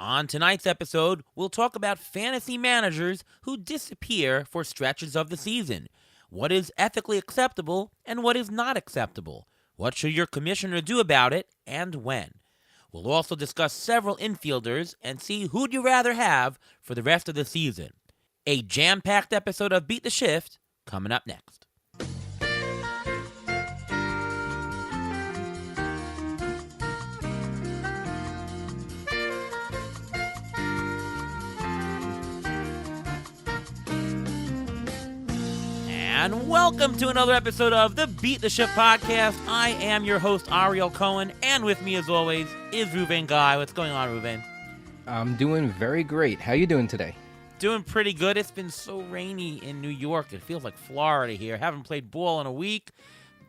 On tonight's episode, we'll talk about fantasy managers who disappear for stretches of the season. What is ethically acceptable and what is not acceptable? What should your commissioner do about it and when? We'll also discuss several infielders and see who'd you rather have for the rest of the season. A jam-packed episode of Beat the Shift coming up next. And welcome to another episode of the Beat the Shift podcast. I am your host, Ariel Cohen, and with me, as always, is Ruvain Guy. What's going on, Ruvain? I'm doing very great. How you doing today? Doing pretty good. It's been so rainy in New York. It feels like Florida here. Haven't played ball in a week.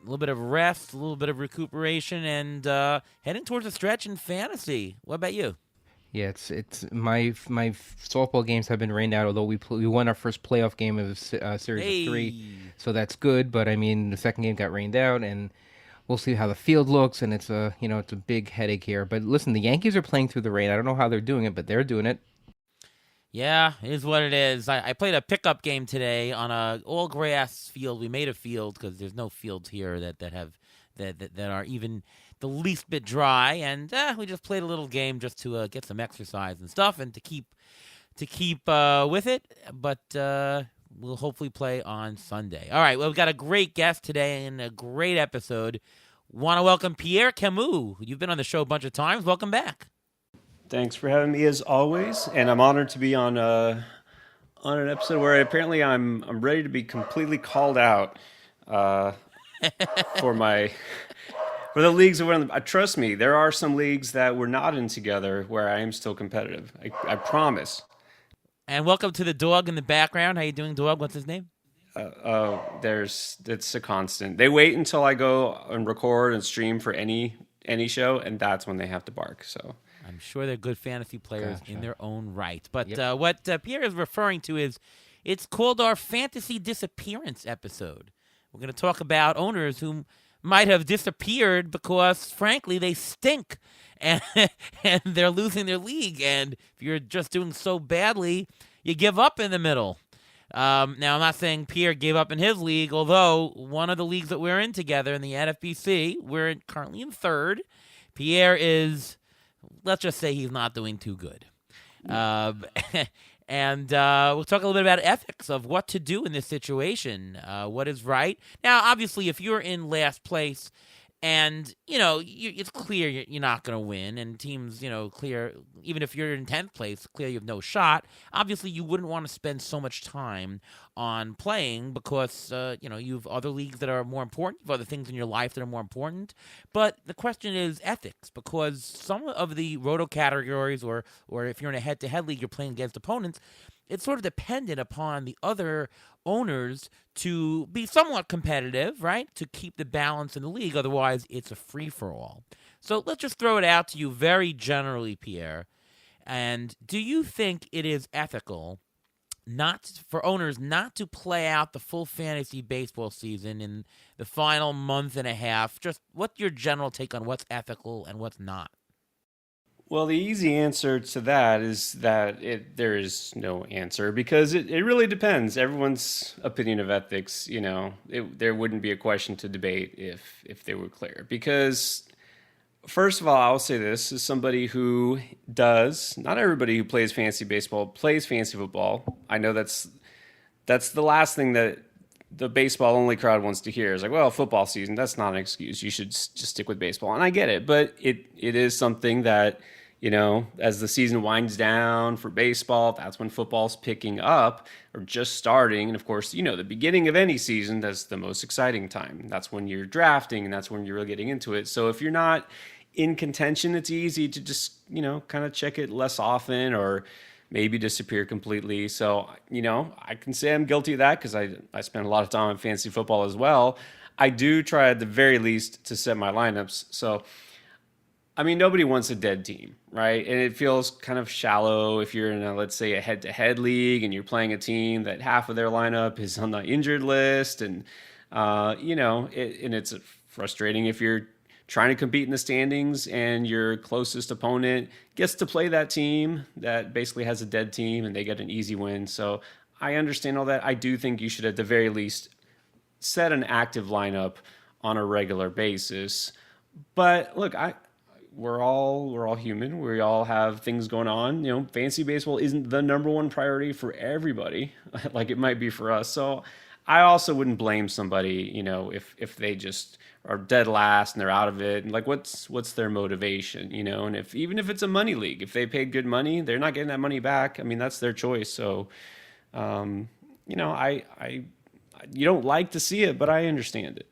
A little bit of rest, a little bit of recuperation, and heading towards a stretch in fantasy. What about you? Yeah, it's my softball games have been rained out. Although we won our first playoff game of series of 3, so that's good. But I mean, the second game got rained out, and we'll see how the field looks. And it's a big headache here. But listen, the Yankees are playing through the rain. I don't know how they're doing it, but they're doing it. Yeah, it is what it is. I played a pickup game today on a all grass field. We made a field because there's no fields here that are even the least bit dry, and we just played a little game just to get some exercise and stuff, and to keep with it. But we'll hopefully play on Sunday. All right, well, we've got a great guest today and a great episode. Want to welcome Pierre Camus. You've been on the show a bunch of times. Welcome back. Thanks for having me as always, and I'm honored to be on an episode where apparently I'm ready to be completely called out for the leagues that we're in. Trust me, there are some leagues that we're not in together where I am still competitive. I promise. And welcome to the dog in the background. How you doing, dog? What's his name? It's a constant. They wait until I go and record and stream for any show, and that's when they have to bark. So I'm sure they're good fantasy players in their own right. But Yep. what Pierre is referring to is it's called our Fantasy Disappearance episode. We're going to talk about owners who might have disappeared because, frankly, they stink and and they're losing their league. And if you're just doing so badly, you give up in the middle. Now, I'm not saying Pierre gave up in his league, although one of the leagues that we're in together in the NFBC, we're currently in third. Pierre is, let's just say he's not doing too good. And we'll talk a little bit about ethics of what to do in this situation, what is right. Now, obviously, if you're in last place and, it's clear you're not going to win, and teams, clear, even if you're in 10th place, clear you have no shot, obviously you wouldn't want to spend so much time on playing because, you have other leagues that are more important, you have other things in your life that are more important. But the question is ethics, because some of the roto categories, or if you're in a head-to-head league, you're playing against opponents, it's sort of dependent upon the other owners to be somewhat competitive, right? To keep the balance in the league. Otherwise, it's a free-for-all. So let's just throw it out to you very generally, Pierre. And do you think it is ethical for owners not to play out the full fantasy baseball season in the final month and a half? Just what's your general take on what's ethical and what's not? Well, the easy answer to that is that there is no answer because it really depends. Everyone's opinion of ethics, there wouldn't be a question to debate if they were clear. Because, first of all, I'll say this as somebody who not everybody who plays fantasy baseball plays fantasy football. I know that's the last thing that the baseball-only crowd wants to hear is like, well, football season, that's not an excuse. You should just stick with baseball. And I get it, but it is something that, as the season winds down for baseball, that's when football's picking up or just starting. And, of course, the beginning of any season, that's the most exciting time. That's when you're drafting, and that's when you're really getting into it. So if you're not in contention, it's easy to just, kind of check it less often or maybe disappear completely. So, I can say I'm guilty of that because I spend a lot of time on fantasy football as well. I do try at the very least to set my lineups. So, nobody wants a dead team, right? And it feels kind of shallow if you're in let's say, a head-to-head league and you're playing a team that half of their lineup is on the injured list. And, and it's frustrating if you're trying to compete in the standings, and your closest opponent gets to play that team that basically has a dead team, and they get an easy win. So I understand all that. I do think you should, at the very least, set an active lineup on a regular basis. But look, we're all human. We all have things going on. Fantasy baseball isn't the number one priority for everybody, like it might be for us. So I also wouldn't blame somebody, if they just are dead last and they're out of it. And like, what's their motivation, And even if it's a money league, if they paid good money, they're not getting that money back. I mean, that's their choice. So, I you don't like to see it, but I understand it.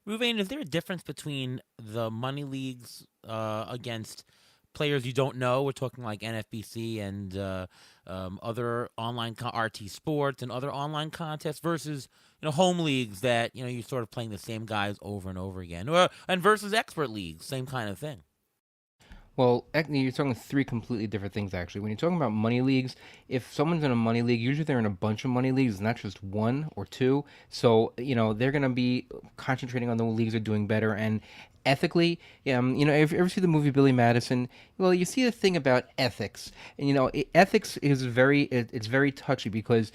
Ruvain, is there a difference between the money leagues against players you don't know? We're talking like NFBC and other online RT Sports and other online contests versus home leagues that you're sort of playing the same guys over and over again, and versus expert leagues, same kind of thing. Well, you're talking three completely different things, actually. When you're talking about money leagues, if someone's in a money league, usually they're in a bunch of money leagues, not just one or two. So, they're going to be concentrating on the leagues that are doing better. And ethically, if you ever see the movie Billy Madison, well, you see the thing about ethics. And, ethics is it's very touchy because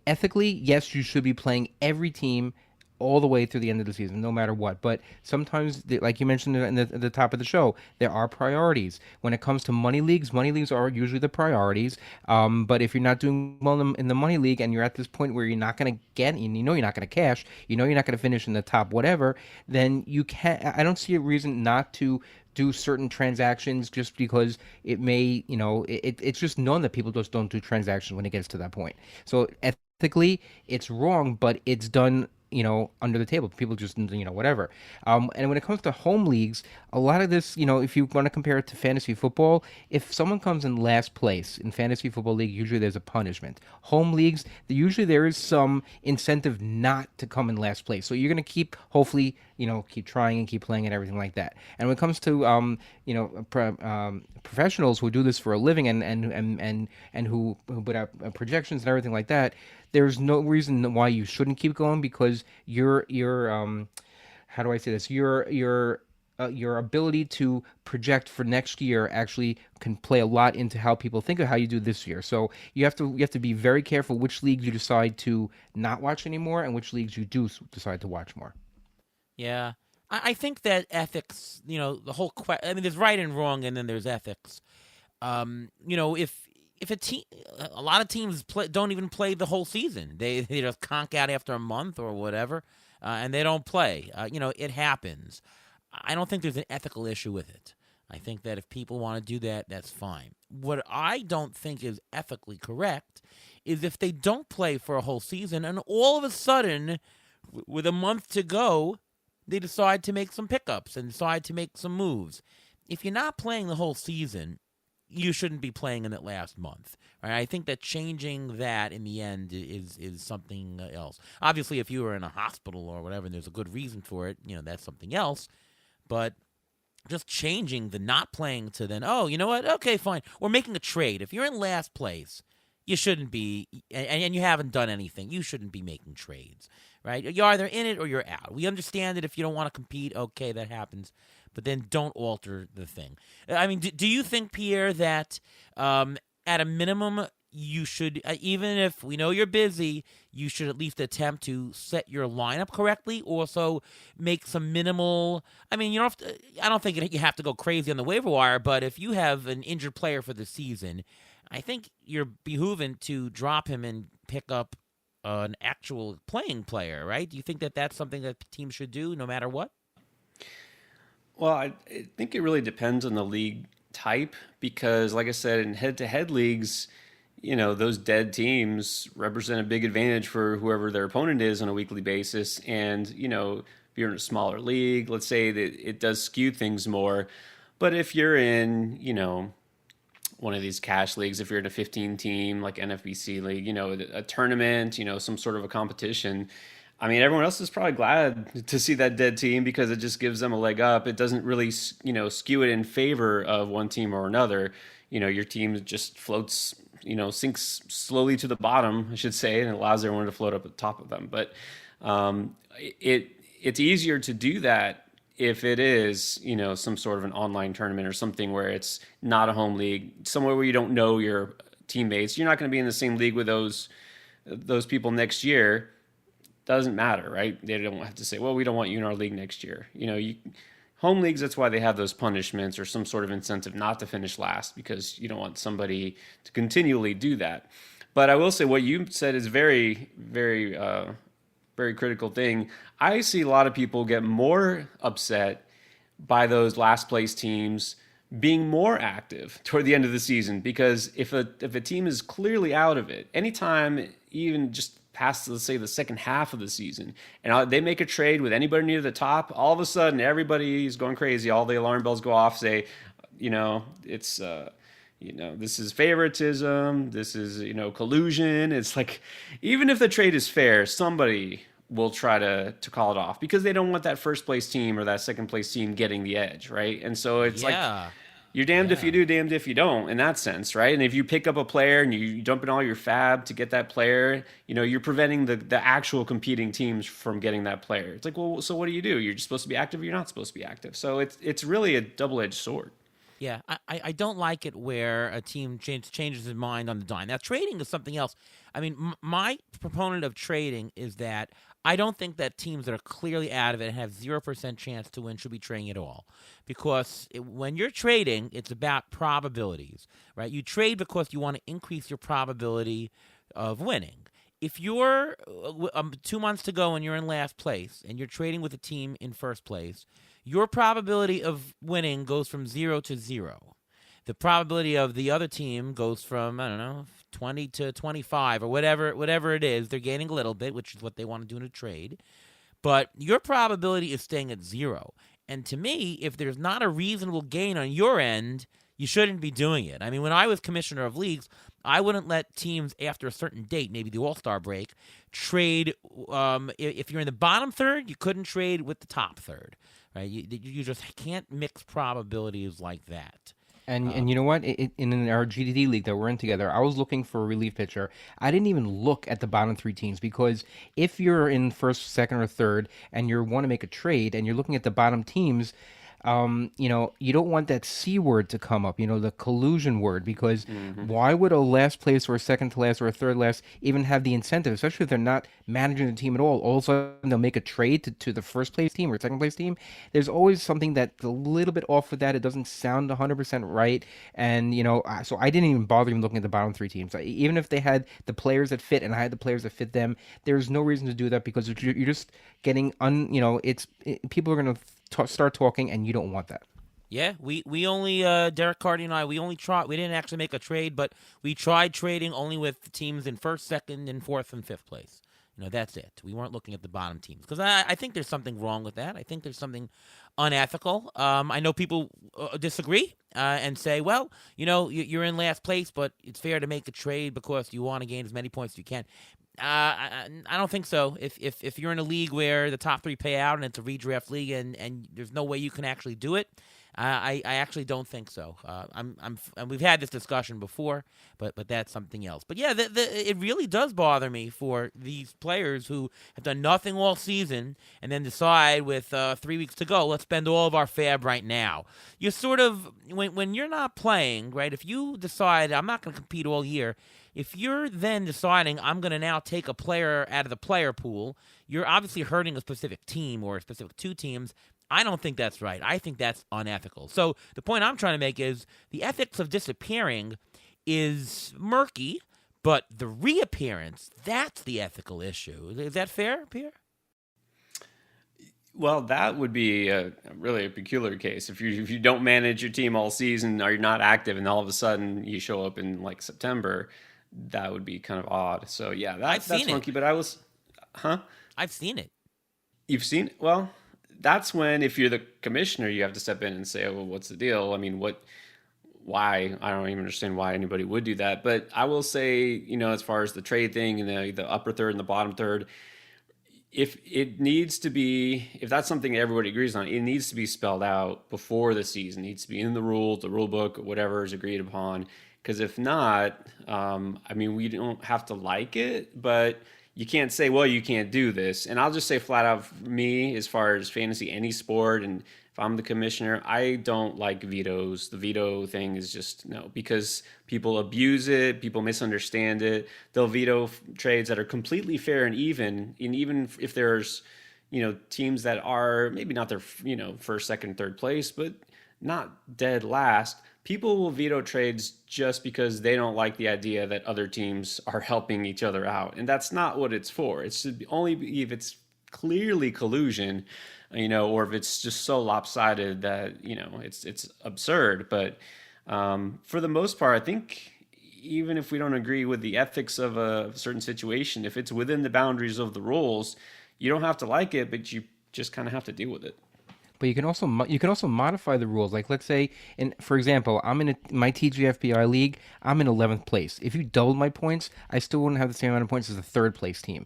ethically, yes, you should be playing every team all the way through the end of the season, no matter what. But sometimes, like you mentioned at the top of the show, there are priorities. When it comes to money leagues are usually the priorities. But if you're not doing well in the money league and you're at this point where you're not going to get, you're not going to cash, you're not going to finish in the top whatever, then you can't. I don't see a reason not to do certain transactions just because it may, it's just known that people just don't do transactions when it gets to that point. So ethically, it's wrong, but it's done under the table. People just, whatever. And when it comes to home leagues, a lot of this, if you want to compare it to fantasy football, if someone comes in last place in fantasy football league, usually there's a punishment. Home leagues, usually there is some incentive not to come in last place. So you're going to hopefully, keep trying and keep playing and everything like that. And when it comes to, professionals who do this for a living and who put out projections and everything like that, there's no reason why you shouldn't keep going because your how do I say this? Your ability to project for next year actually can play a lot into how people think of how you do this year. So you have to be very careful which leagues you decide to not watch anymore and which leagues you do decide to watch more. Yeah. I think that ethics, the whole there's right and wrong, and then there's ethics. If a lot of teams don't even play the whole season. They just conk out after a month or whatever, and they don't play. It happens. I don't think there's an ethical issue with it. I think that if people want to do that, that's fine. What I don't think is ethically correct is if they don't play for a whole season and all of a sudden, with a month to go, they decide to make some pickups and decide to make some moves. If you're not playing the whole season, you shouldn't be playing in that last month. Right? I think that changing that in the end is something else. Obviously, if you were in a hospital or whatever and there's a good reason for it, that's something else. But just changing the not playing to then, oh, you know what? Okay, fine. Or making a trade. If you're in last place, you shouldn't be, and you haven't done anything, you shouldn't be making trades, right? You're either in it or you're out. We understand that if you don't want to compete, okay, that happens. But then don't alter the thing. I mean, do you think, Pierre, that at a minimum you should, even if we know you're busy, you should at least attempt to set your lineup correctly? Also, make some minimal. I mean, you don't have to, I don't think you have to go crazy on the waiver wire. But if you have an injured player for the season, I think you're behooving to drop him and pick up an actual playing player, right? Do you think that that's something that teams should do no matter what? Well, I think it really depends on the league type because, like I said, in head-to-head leagues, those dead teams represent a big advantage for whoever their opponent is on a weekly basis. And, if you're in a smaller league, let's say that it does skew things more. But if you're in, one of these cash leagues, if you're in a 15-team like NFBC league, a tournament, some sort of a competition, I mean, everyone else is probably glad to see that dead team because it just gives them a leg up. It doesn't really, skew it in favor of one team or another. Your team just floats, sinks slowly to the bottom, I should say, and it allows everyone to float up at the top of them. But it's easier to do that if it is, some sort of an online tournament or something where it's not a home league, somewhere where you don't know your teammates, you're not going to be in the same league with those people next year. Doesn't matter, right? They don't have to say, well, we don't want you in our league next year. Home leagues, that's why they have those punishments or some sort of incentive not to finish last, because you don't want somebody to continually do that. But I will say what you said is very, very, very critical thing. I see a lot of people get more upset by those last place teams being more active toward the end of the season, because if a team is clearly out of it, anytime even just past, let's say, the second half of the season, and they make a trade with anybody near the top, all of a sudden everybody's going crazy. All the alarm bells go off, say, it's this is favoritism, this is collusion. It's like, even if the trade is fair, somebody will try to call it off because they don't want that first place team or that second place team getting the edge, right? And so it's like, you're damned if you do, damned if you don't, in that sense, right? And if you pick up a player and you dump in all your fab to get that player, you're preventing the actual competing teams from getting that player. It's like, well, so what do? You're just supposed to be active or you're not supposed to be active. So it's really a double-edged sword. Yeah, I don't like it where a team changes his mind on the dime. Now, trading is something else. I mean, my proponent of trading is that I don't think that teams that are clearly out of it and have 0% chance to win should be trading at all. Because when you're trading, it's about probabilities, right? You trade because you want to increase your probability of winning. If you're 2 months to go and you're in last place and you're trading with a team in first place, your probability of winning goes from 0 to 0. The probability of the other team goes from, 20 to 25 or whatever it is. They're gaining a little bit, which is what they want to do in a trade. But your probability is staying at 0. And to me, if there's not a reasonable gain on your end, you shouldn't be doing it. I mean, when I was commissioner of leagues, I wouldn't let teams after a certain date, maybe the All-Star break, trade. If you're in the bottom third, you couldn't trade with the top third. Right? You just can't mix probabilities like that. And you know what? In our GDD league that we're in together, I was looking for a relief pitcher. I didn't even look at the bottom 3 teams, because if you're in first, second, or third, and you want to make a trade, and you're looking at the bottom teams, you don't want that C word to come up, the collusion word, because why would a last place or a second to last or a third last even have the incentive, especially if they're not managing the team at all? All of a sudden they'll make a trade to the first place team or second place team. There's always something that's a little bit off with that. It doesn't sound 100% right. And, so I didn't even bother even looking at the bottom 3 teams. Even if they had the players that fit and I had the players that fit them, there's no reason to do that, because you're just getting, people are going to start talking, and you don't want that. Yeah, we only Derek Carty and I, we didn't actually make a trade, but we tried trading only with teams in first, second, and fourth and fifth place. That's it. We weren't looking at the bottom teams, because I think there's something wrong with that. I think there's something unethical. I know people disagree and say, well, you're in last place, but it's fair to make a trade because you want to gain as many points as you can. I don't think so. If you're in a league where the top 3 pay out and it's a redraft league and there's no way you can actually do it, I actually don't think so. And we've had this discussion before, but that's something else. But yeah, it really does bother me for these players who have done nothing all season and then decide with 3 weeks to go, let's spend all of our fab right now. You're sort of, when you're not playing, right? If you decide I'm not going to compete all year, if you're then deciding I'm going to now take a player out of the player pool, you're obviously hurting a specific team or a specific 2 teams. I don't think that's right. I think that's unethical. So the point I'm trying to make is the ethics of disappearing is murky, but the reappearance, that's the ethical issue. Is that fair, Pierre? Well, that would be really a peculiar case. If you don't manage your team all season or you're not active and all of a sudden you show up in like September, that would be kind of odd. So yeah, that's funky. But I've seen it. You've seen it? Well, that's when, if you're the commissioner, you have to step in and say, oh, well, what's the deal? I mean, why? I don't even understand why anybody would do that. But I will say, as far as the trade thing and the upper third and the bottom third, if that's something everybody agrees on, it needs to be spelled out before the season. It needs to be in the rules, the rule book, whatever is agreed upon. Because if not, we don't have to like it, but you can't say, well, you can't do this. And I'll just say flat out, for me, as far as fantasy, any sport, and if I'm the commissioner, I don't like vetoes. The veto thing is just no, because people abuse it, people misunderstand it. They'll veto trades that are completely fair and even if there's, teams that are maybe not their, first, second, third place, but not dead last. People will veto trades just because they don't like the idea that other teams are helping each other out. And that's not what it's for. It should only be if it's clearly collusion, or if it's just so lopsided that, it's absurd. But for the most part, I think even if we don't agree with the ethics of a certain situation, if it's within the boundaries of the rules, you don't have to like it, but you just kind of have to deal with it. But you can also modify the rules. Like, let's say, for example, I'm in my TGFBI league. I'm in 11th place. If you doubled my points, I still wouldn't have the same amount of points as the third place team.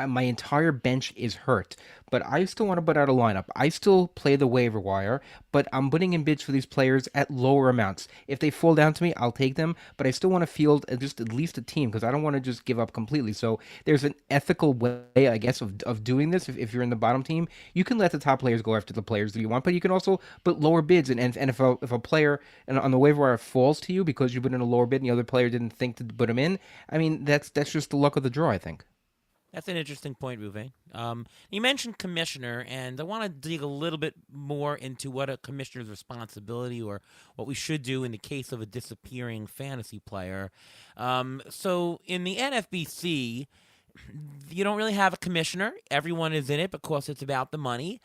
My entire bench is hurt, but I still want to put out a lineup. I still play the waiver wire, but I'm putting in bids for these players at lower amounts. If they fall down to me, I'll take them, but I still want to field just at least a team because I don't want to just give up completely. So there's an ethical way, I guess, of doing this. If you're in the bottom team, you can let the top players go after the players that you want, but you can also put lower bids. And if a player on the waiver wire falls to you because you put in a lower bid and the other player didn't think to put him in, I mean, that's just the luck of the draw, I think. That's an interesting point, Ruve. You mentioned commissioner, and I want to dig a little bit more into what a commissioner's responsibility or what we should do in the case of a disappearing fantasy player. So in the NFBC, you don't really have a commissioner. Everyone is in it because it's about the money.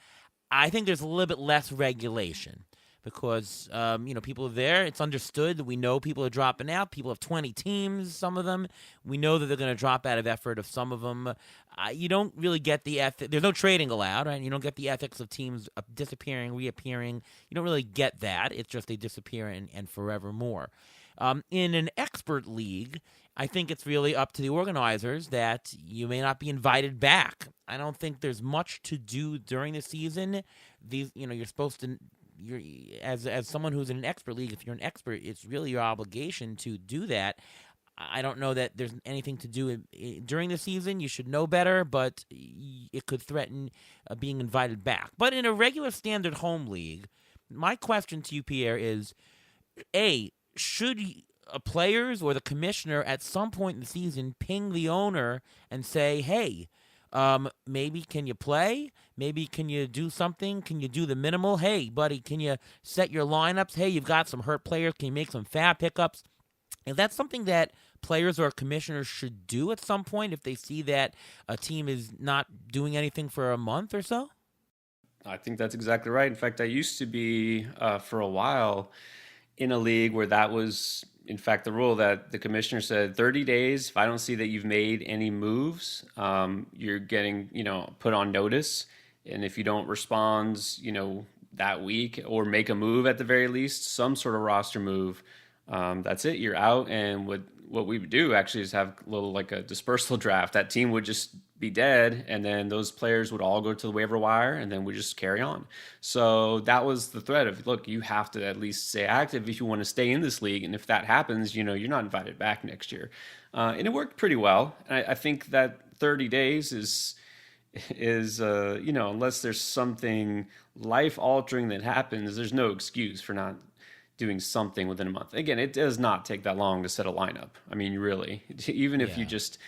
I think there's a little bit less regulation because, people are there. It's understood that we know people are dropping out. People have 20 teams, some of them. We know that they're going to drop out of effort of some of them. You don't really get the ethics. There's no trading allowed, right? You don't get the ethics of teams disappearing, reappearing. You don't really get that. It's just they disappear and forevermore. In an expert league, I think it's really up to the organizers that you may not be invited back. I don't think there's much to do during the season. You're supposed to, as someone who's in an expert league, if you're an expert, it's really your obligation to do that. I don't know that there's anything to do during the season. You should know better, but it could threaten being invited back. But in a regular standard home league, my question to you, Pierre, is, A, should players or the commissioner at some point in the season ping the owner and say, hey, maybe can you play? Maybe can you do something? Can you do the minimal? Hey, buddy, can you set your lineups? Hey, you've got some hurt players. Can you make some fab pickups? Is that something that players or commissioners should do at some point if they see that a team is not doing anything for a month or so? I think that's exactly right. In fact, I used to be for a while in a league where that was, in fact, the rule that the commissioner said 30 days. If I don't see that you've made any moves, you're getting, put on notice. And if you don't respond, that week or make a move at the very least, some sort of roster move, that's it. You're out. And what we would do actually is have a little like a dispersal draft. That team would just be dead, and then those players would all go to the waiver wire, and then we just carry on. So that was the threat of, look, you have to at least stay active if you want to stay in this league, and if that happens, you're not invited back next year. And it worked pretty well. And I think that 30 days is unless there's something life-altering that happens, there's no excuse for not doing something within a month. Again, it does not take that long to set a lineup. I mean, really, even if you just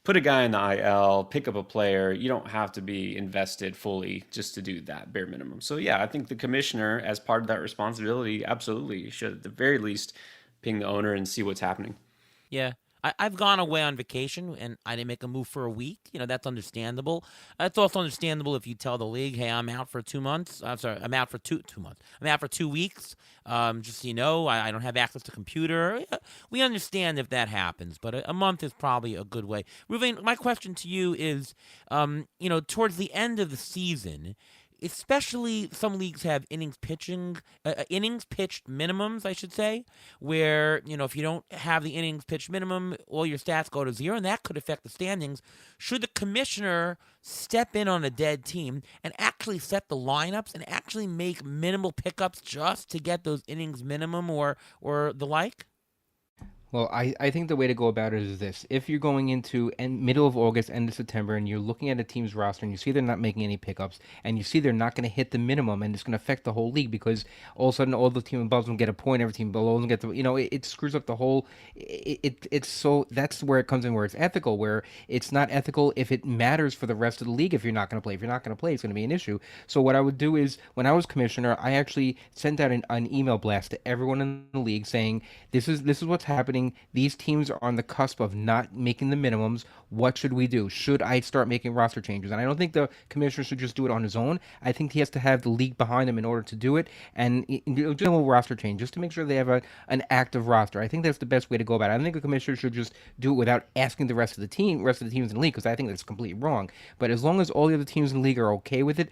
put a guy in the IL, pick up a player, you don't have to be invested fully just to do that bare minimum. So yeah, I think the commissioner, as part of that responsibility, absolutely should at the very least ping the owner and see what's happening. Yeah. I've gone away on vacation and I didn't make a move for a week. That's understandable. It's also understandable if you tell the league, hey, I'm out for 2 months. I'm sorry, I'm out for 2 months. I'm out for 2 weeks. Just so you know, I don't have access to computer. We understand if that happens, but a month is probably a good way. Ruvain, my question to you is, towards the end of the season, especially some leagues have innings pitched minimums, I should say, where, if you don't have the innings pitched minimum, all your stats go to zero, and that could affect the standings. Should the commissioner step in on a dead team and actually set the lineups and actually make minimal pickups just to get those innings minimum or the like? Well, I think the way to go about it is this. If you're going into middle of August, end of September, and you're looking at a team's roster and you see they're not making any pickups and you see they're not going to hit the minimum and it's going to affect the whole league because all of a sudden all the team above them get a point, every team below them gets, it screws up the whole, it's so, that's where it comes in where it's ethical, where it's not ethical if it matters for the rest of the league if you're not going to play. If you're not going to play, it's going to be an issue. So what I would do is, when I was commissioner, I actually sent out an email blast to everyone in the league saying, this is what's happening. These teams are on the cusp of not making the minimums. What should we do? Should I start making roster changes? And I don't think the commissioner should just do it on his own. I think he has to have the league behind him in order to do it. And just a little roster change, just to make sure they have an active roster. I think that's the best way to go about it. I don't think the commissioner should just do it without asking the rest of the teams in the league, because I think that's completely wrong. But as long as all the other teams in the league are okay with it,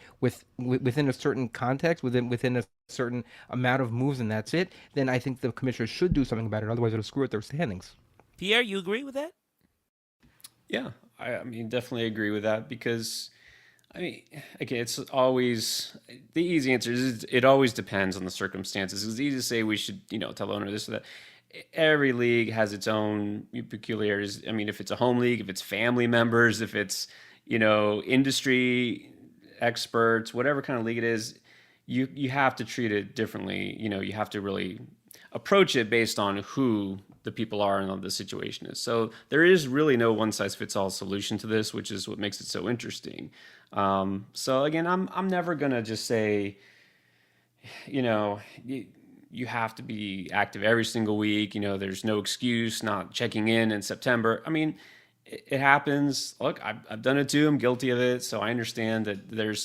within a certain context, within a certain amount of moves, and that's it, then I think the commissioner should do something about it. Otherwise, it'll screw up their standings. Pierre, you agree with that? Yeah, I mean, definitely agree with that because, I mean, okay, it's always the easy answer is it always depends on the circumstances. It's easy to say we should, tell the owner this or that. Every league has its own peculiarities. I mean, if it's a home league, if it's family members, if it's, industry experts, whatever kind of league it is, you have to treat it differently. You have to really approach it based on who the people are and what the situation is. So there is really no one size fits all solution to this, which is what makes it so interesting. So again, I'm never gonna just say, you have to be active every single week. There's no excuse not checking in September. I mean, it happens. Look, I've done it too. I'm guilty of it. So I understand that there's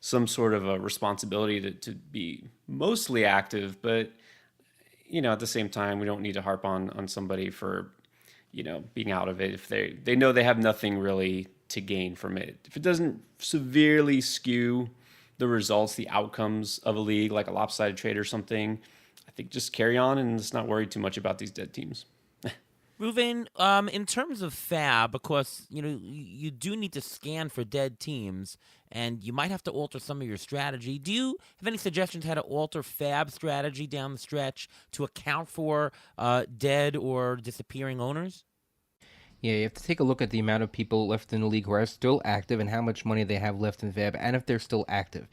some sort of a responsibility to be mostly active, but at the same time, we don't need to harp on somebody for, being out of it if they know they have nothing really to gain from it. If it doesn't severely skew the results, the outcomes of a league, like a lopsided trade or something, I think just carry on and let's not worry too much about these dead teams. Ruven, in terms of Fab, of course, you do need to scan for dead teams, and you might have to alter some of your strategy. Do you have any suggestions how to alter Fab strategy down the stretch to account for dead or disappearing owners? Yeah, you have to take a look at the amount of people left in the league who are still active and how much money they have left in Fab, and if they're still active.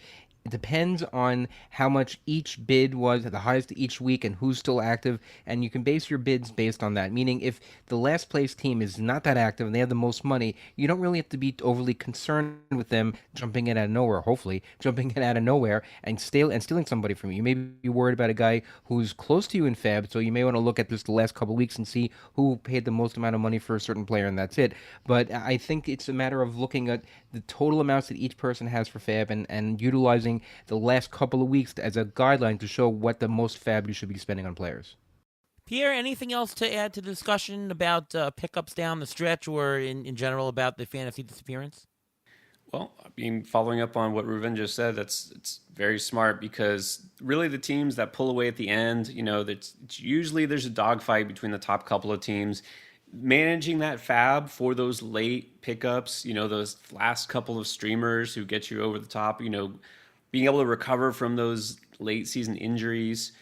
It depends on how much each bid was at the highest each week and who's still active, and you can base your bids based on that. Meaning, if the last place team is not that active and they have the most money, you don't really have to be overly concerned with them jumping in out of nowhere, hopefully, jumping in out of nowhere and stealing somebody from you. You may be worried about a guy who's close to you in Fab, so you may want to look at just the last couple of weeks and see who paid the most amount of money for a certain player, and that's it. But I think it's a matter of looking at the total amounts that each person has for Fab and utilizing the last couple of weeks as a guideline to show what the most Fab you should be spending on players. Pierre, anything else to add to the discussion about pickups down the stretch or in general about the fantasy disappearance? Well, I mean, following up on what Ruven just said, it's very smart because really the teams that pull away at the end, it's usually there's a dogfight between the top couple of teams. Managing that Fab for those late pickups, those last couple of streamers who get you over the top, being able to recover from those late season injuries.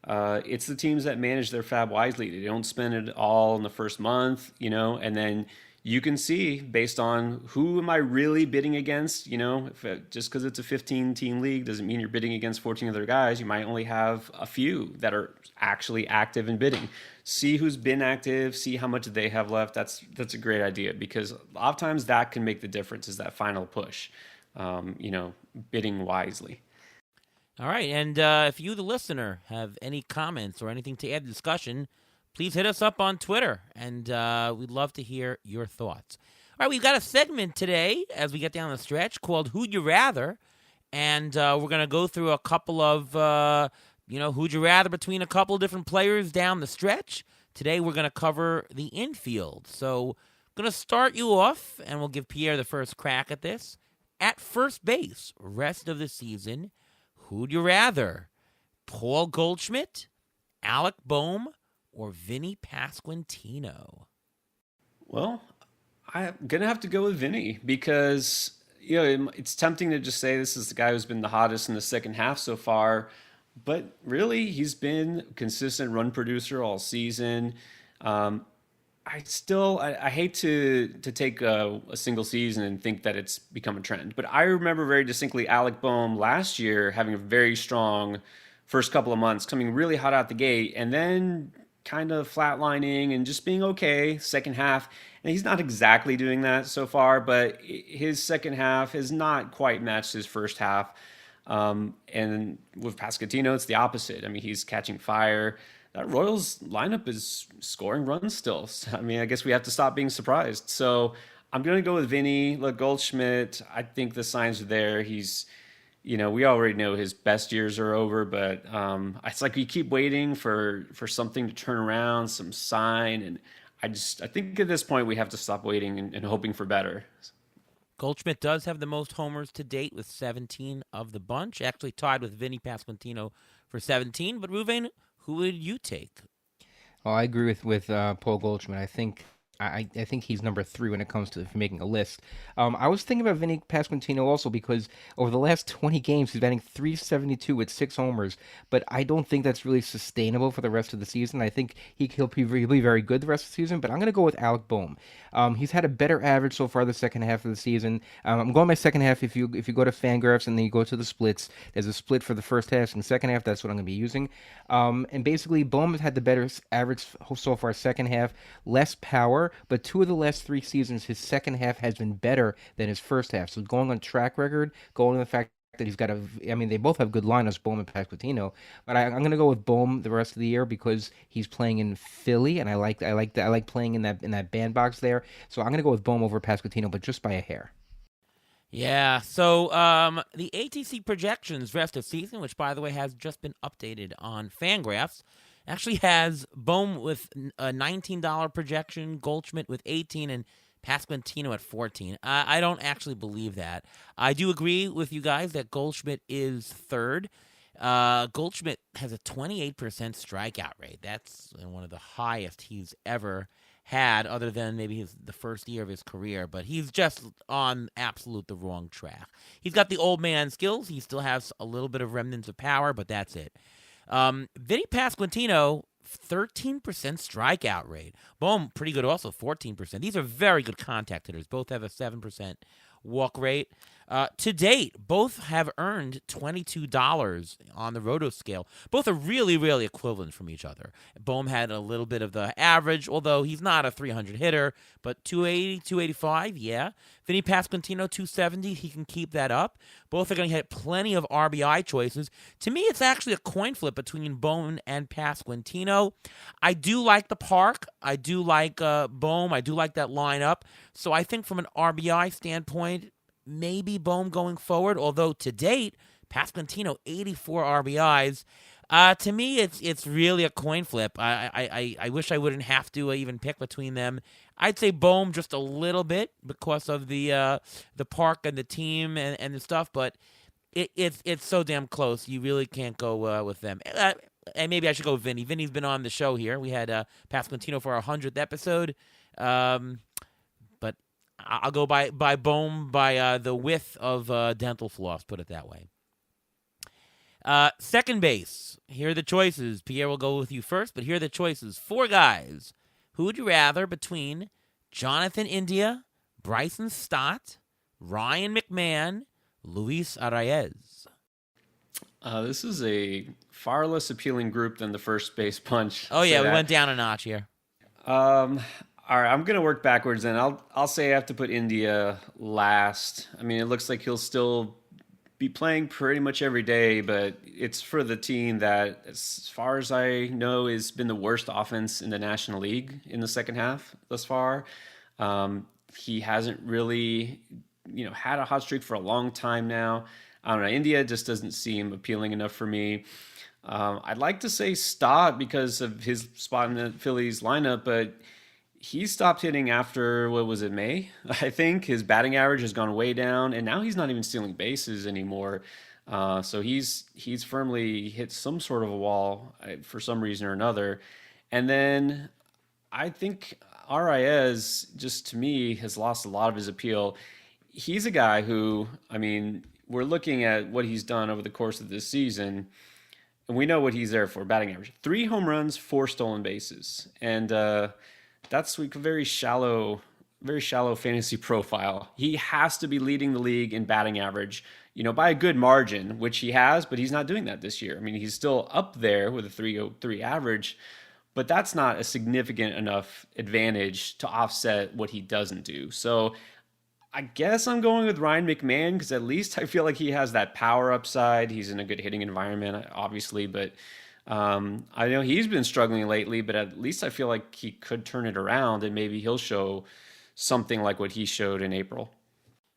It's the teams that manage their Fab wisely. They don't spend it all in the first month, and then you can see based on who am I really bidding against. Just because it's a 15-team league doesn't mean you're bidding against 14 other guys. You might only have a few that are actually active in bidding. See who's been active, see how much they have left. That's a great idea because a lot of times that can make the difference is that final push. Bidding wisely. All right, and if you, the listener, have any comments or anything to add to the discussion, please hit us up on Twitter, and we'd love to hear your thoughts. All right, we've got a segment today as we get down the stretch called Who'd You Rather, and we're going to go through a couple of, Who'd You Rather between a couple of different players down the stretch. Today we're going to cover the infield. So I'm going to start you off, and we'll give Pierre the first crack at this. At first base, rest of the season, who'd you rather? Paul Goldschmidt, Alec Boehm, or Vinny Pasquantino? Well, I'm going to have to go with Vinny because, it's tempting to just say this is the guy who's been the hottest in the second half so far. But really, he's been a consistent run producer all season. I hate to take a single season and think that it's become a trend, but I remember very distinctly Alec Boehm last year having a very strong first couple of months, coming really hot out the gate, and then kind of flatlining and just being okay second half. And he's not exactly doing that so far, but his second half has not quite matched his first half. And with Pascatino, it's the opposite. I mean, he's catching fire. That Royals lineup is scoring runs still. I mean, I guess we have to stop being surprised. So I'm going to go with Vinny. Look, Goldschmidt, I think the signs are there. He's, we already know his best years are over, but it's like we keep waiting for something to turn around, some sign. And I think at this point we have to stop waiting and hoping for better. Goldschmidt does have the most homers to date with 17 of the bunch, actually tied with Vinny Pasquantino for 17. But Ruvain, who would you take? Oh, I agree with Paul Goldschmidt. I think he's number 3 when it comes to making a list. I was thinking about Vinny Pasquantino also because over the last 20 games, he's batting .372 with 6 homers, but I don't think that's really sustainable for the rest of the season. I think he'll be very good the rest of the season, but I'm going to go with Alec Boehm. He's had a better average so far the second half of the season. I'm going my second half. If you go to Fangraphs and then you go to the splits, there's a split for the first half and second half. That's what I'm going to be using. And basically, Boehm has had the better average so far second half, less power, but 2 of the last 3 seasons, his second half has been better than his first half. So going on track record, going on the fact that he's got they both have good lineups, Boehm and Pasquantino, but I'm going to go with Boehm the rest of the year because he's playing in Philly, and I like playing in that bandbox there. So I'm going to go with Boehm over Pasquantino, but just by a hair. Yeah, so the ATC projections rest of season, which by the way has just been updated on Fangraphs, actually has Boehm with a $19 projection, Goldschmidt with 18, and Pasquantino at 14. I don't actually believe that. I do agree with you guys that Goldschmidt is third. Goldschmidt has a 28% strikeout rate. That's one of the highest he's ever had, other than maybe the first year of his career, but he's just on the wrong track. He's got the old man skills. He still has a little bit of remnants of power, but that's it. Vinny Pasquantino, 13% strikeout rate. Boehm, pretty good also, 14%. These are very good contact hitters. Both have a 7% walk rate. To date, both have earned $22 on the roto scale. Both are really, really equivalent from each other. Boehm had a little bit of the average, although he's not a 300 hitter, but 280, 285, yeah. Vinny Pasquantino, 270, he can keep that up. Both are going to hit plenty of RBI choices. To me, it's actually a coin flip between Boehm and Pasquantino. I do like the park. I do like Boehm. I do like that lineup. So I think from an RBI standpoint, maybe Boehm going forward, although to date, Pasquantino 84 RBIs. To me, it's really a coin flip. I wish I wouldn't have to even pick between them. I'd say Boehm just a little bit because of the park and the team and the stuff, but it's so damn close. You really can't go with them. And maybe I should go with Vinny. Vinny's been on the show here. We had Pasquantino for our 100th episode. But I'll go by Boehm by the width of dental floss, put it that way. Second base. Here are the choices. Pierre will go with you first, but here are the choices. 4 guys. Who would you rather between Jonathan India, Bryson Stott, Ryan McMahon, Luis Arraez? This is a far less appealing group than the first base punch. Oh yeah, we went down a notch here. All right, I'm gonna work backwards, and I'll say I have to put India last. I mean, it looks like he'll still be playing pretty much every day, but it's for the team that, as far as I know, has been the worst offense in the National League in the second half thus far. He hasn't really, had a hot streak for a long time now. I don't know. India just doesn't seem appealing enough for me. I'd like to say Stott because of his spot in the Phillies lineup, but he stopped hitting after, May? I think his batting average has gone way down, and now he's not even stealing bases anymore. So he's firmly hit some sort of a wall for some reason or another. And then I think Arraez, just to me, has lost a lot of his appeal. He's a guy who, we're looking at what he's done over the course of this season. and we know what he's there for, batting average. 3 home runs, 4 stolen bases. And that's like a very shallow fantasy profile. He has to be leading the league in batting average, by a good margin, which he has, but he's not doing that this year. I mean, he's still up there with a 3.03 average, but that's not a significant enough advantage to offset what he doesn't do. So I guess I'm going with Ryan McMahon because at least I feel like he has that power upside. He's in a good hitting environment, obviously, but I know he's been struggling lately, but at least I feel like he could turn it around and maybe he'll show something like what he showed in April.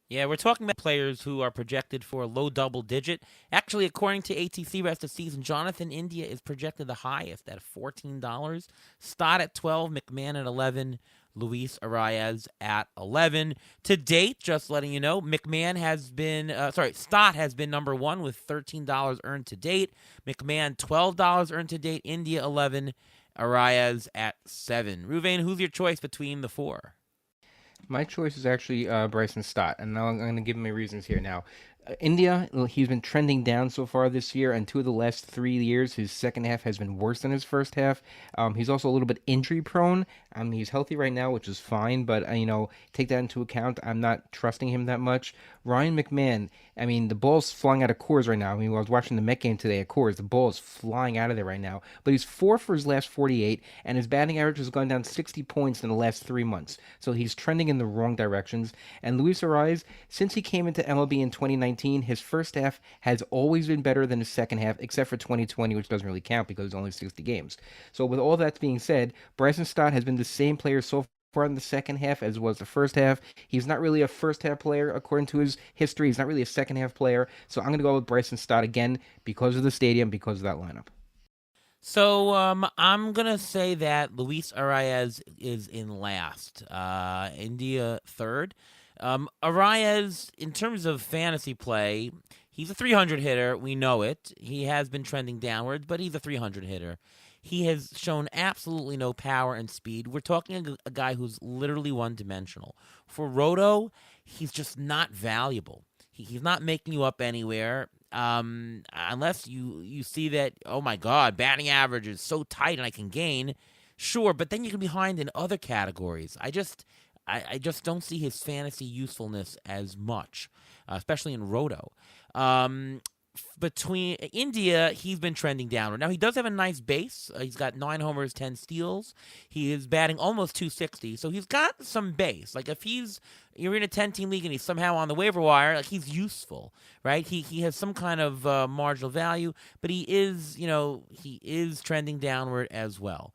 Yeah, we're talking about players who are projected for a low double digit. Actually, according to ATC rest of season, Jonathan India is projected the highest at $14. Stott at 12, McMahon at 11, Luis Arias at 11. To date, just letting you know, Stott has been number one with $13 earned to date. McMahon, $12 earned to date. India, 11. Arias at 7. Ruvain, who's your choice between the 4? My choice is actually Bryson Stott, and now I'm going to give him my reasons here. Now, India, he's been trending down so far this year, and 2 of the last 3 years, his second half has been worse than his first half. He's also a little bit injury prone. He's healthy right now, which is fine, but take that into account. I'm not trusting him that much. Ryan McMahon, the ball's flying out of Coors right now. I was watching the Met game today at Coors. The ball is flying out of there right now. But he's 4 for his last 48, and his batting average has gone down 60 points in the last 3 months. So he's trending in the wrong directions. And Luis Arias, since he came into MLB in 2019, his first half has always been better than his second half, except for 2020, which doesn't really count because it's only 60 games. So with all that being said, Bryson Stott has been the same player so far in the second half as was the first half. He's not really a first half player according to his history. He's not really a second half player. So I'm going to go with Bryson Stott again because of the stadium, because of that lineup. So I'm going to say that Luis Arias is in last. India third. Arias, in terms of fantasy play, he's a 300 hitter. We know it. He has been trending downwards, but he's a 300 hitter. He has shown absolutely no power and speed. We're talking a guy who's literally one-dimensional. For Roto, he's just not valuable. He's not making you up anywhere unless you see that, oh, my God, batting average is so tight and I can gain. Sure, but then you can be behind in other categories. I just don't see his fantasy usefulness as much, especially in Roto. Between India, he's been trending downward. Now, he does have a nice base. He's got 9 homers, 10 steals. He is batting almost 260, so he's got some base. Like, if you're in a 10-team league and he's somehow on the waiver wire, like, he's useful, right? He has some kind of marginal value, but he is trending downward as well.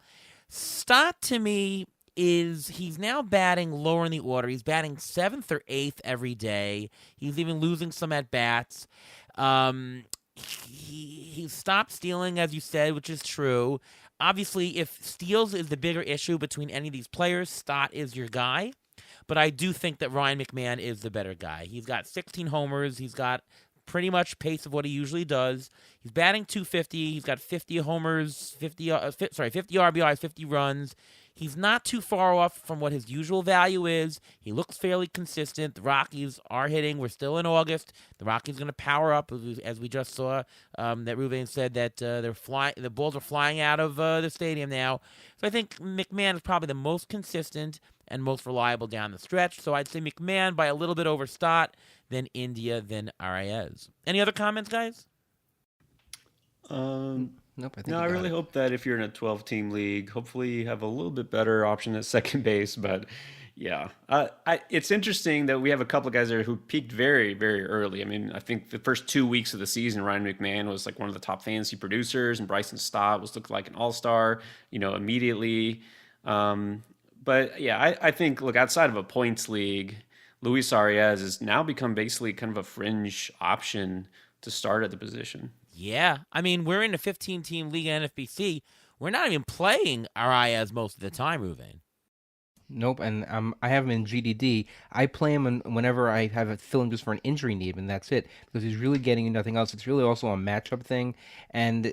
Stott, to me, he's now batting lower in the order. He's batting 7th or 8th every day. He's even losing some at-bats. He stopped stealing, as you said, which is true. Obviously, if steals is the bigger issue between any of these players, Stott is your guy. But I do think that Ryan McMahon is the better guy. He's got 16 homers. He's got pretty much pace of what he usually does. He's batting 250. He's got 50 homers, 50 RBIs, 50 runs. He's not too far off from what his usual value is. He looks fairly consistent. The Rockies are hitting. We're still in August. The Rockies are going to power up, as we just saw. That Ruvain said that the balls are flying out of the stadium now. So I think McMahon is probably the most consistent and most reliable down the stretch. So I'd say McMahon by a little bit over Stott, then India, then Arias. Any other comments, guys? Nope. I really hope that if you're in a 12-team league, hopefully you have a little bit better option at second base. But yeah, it's interesting that we have a couple of guys there who peaked very, very early. I mean, I think the first 2 weeks of the season, Ryan McMahon was like one of the top fantasy producers, and Bryson Stott was looked like an all-star, immediately. But yeah, I think, look, outside of a points league, Luis Arias has now become basically kind of a fringe option to start at the position. Yeah. I mean, we're in a 15-team league in NFBC. We're not even playing Arias most of the time, Ruvain. Nope, and I have him in GDD. I play him whenever I have a fill in just for an injury need, and that's it, because he's really getting nothing else. It's really also a matchup thing, and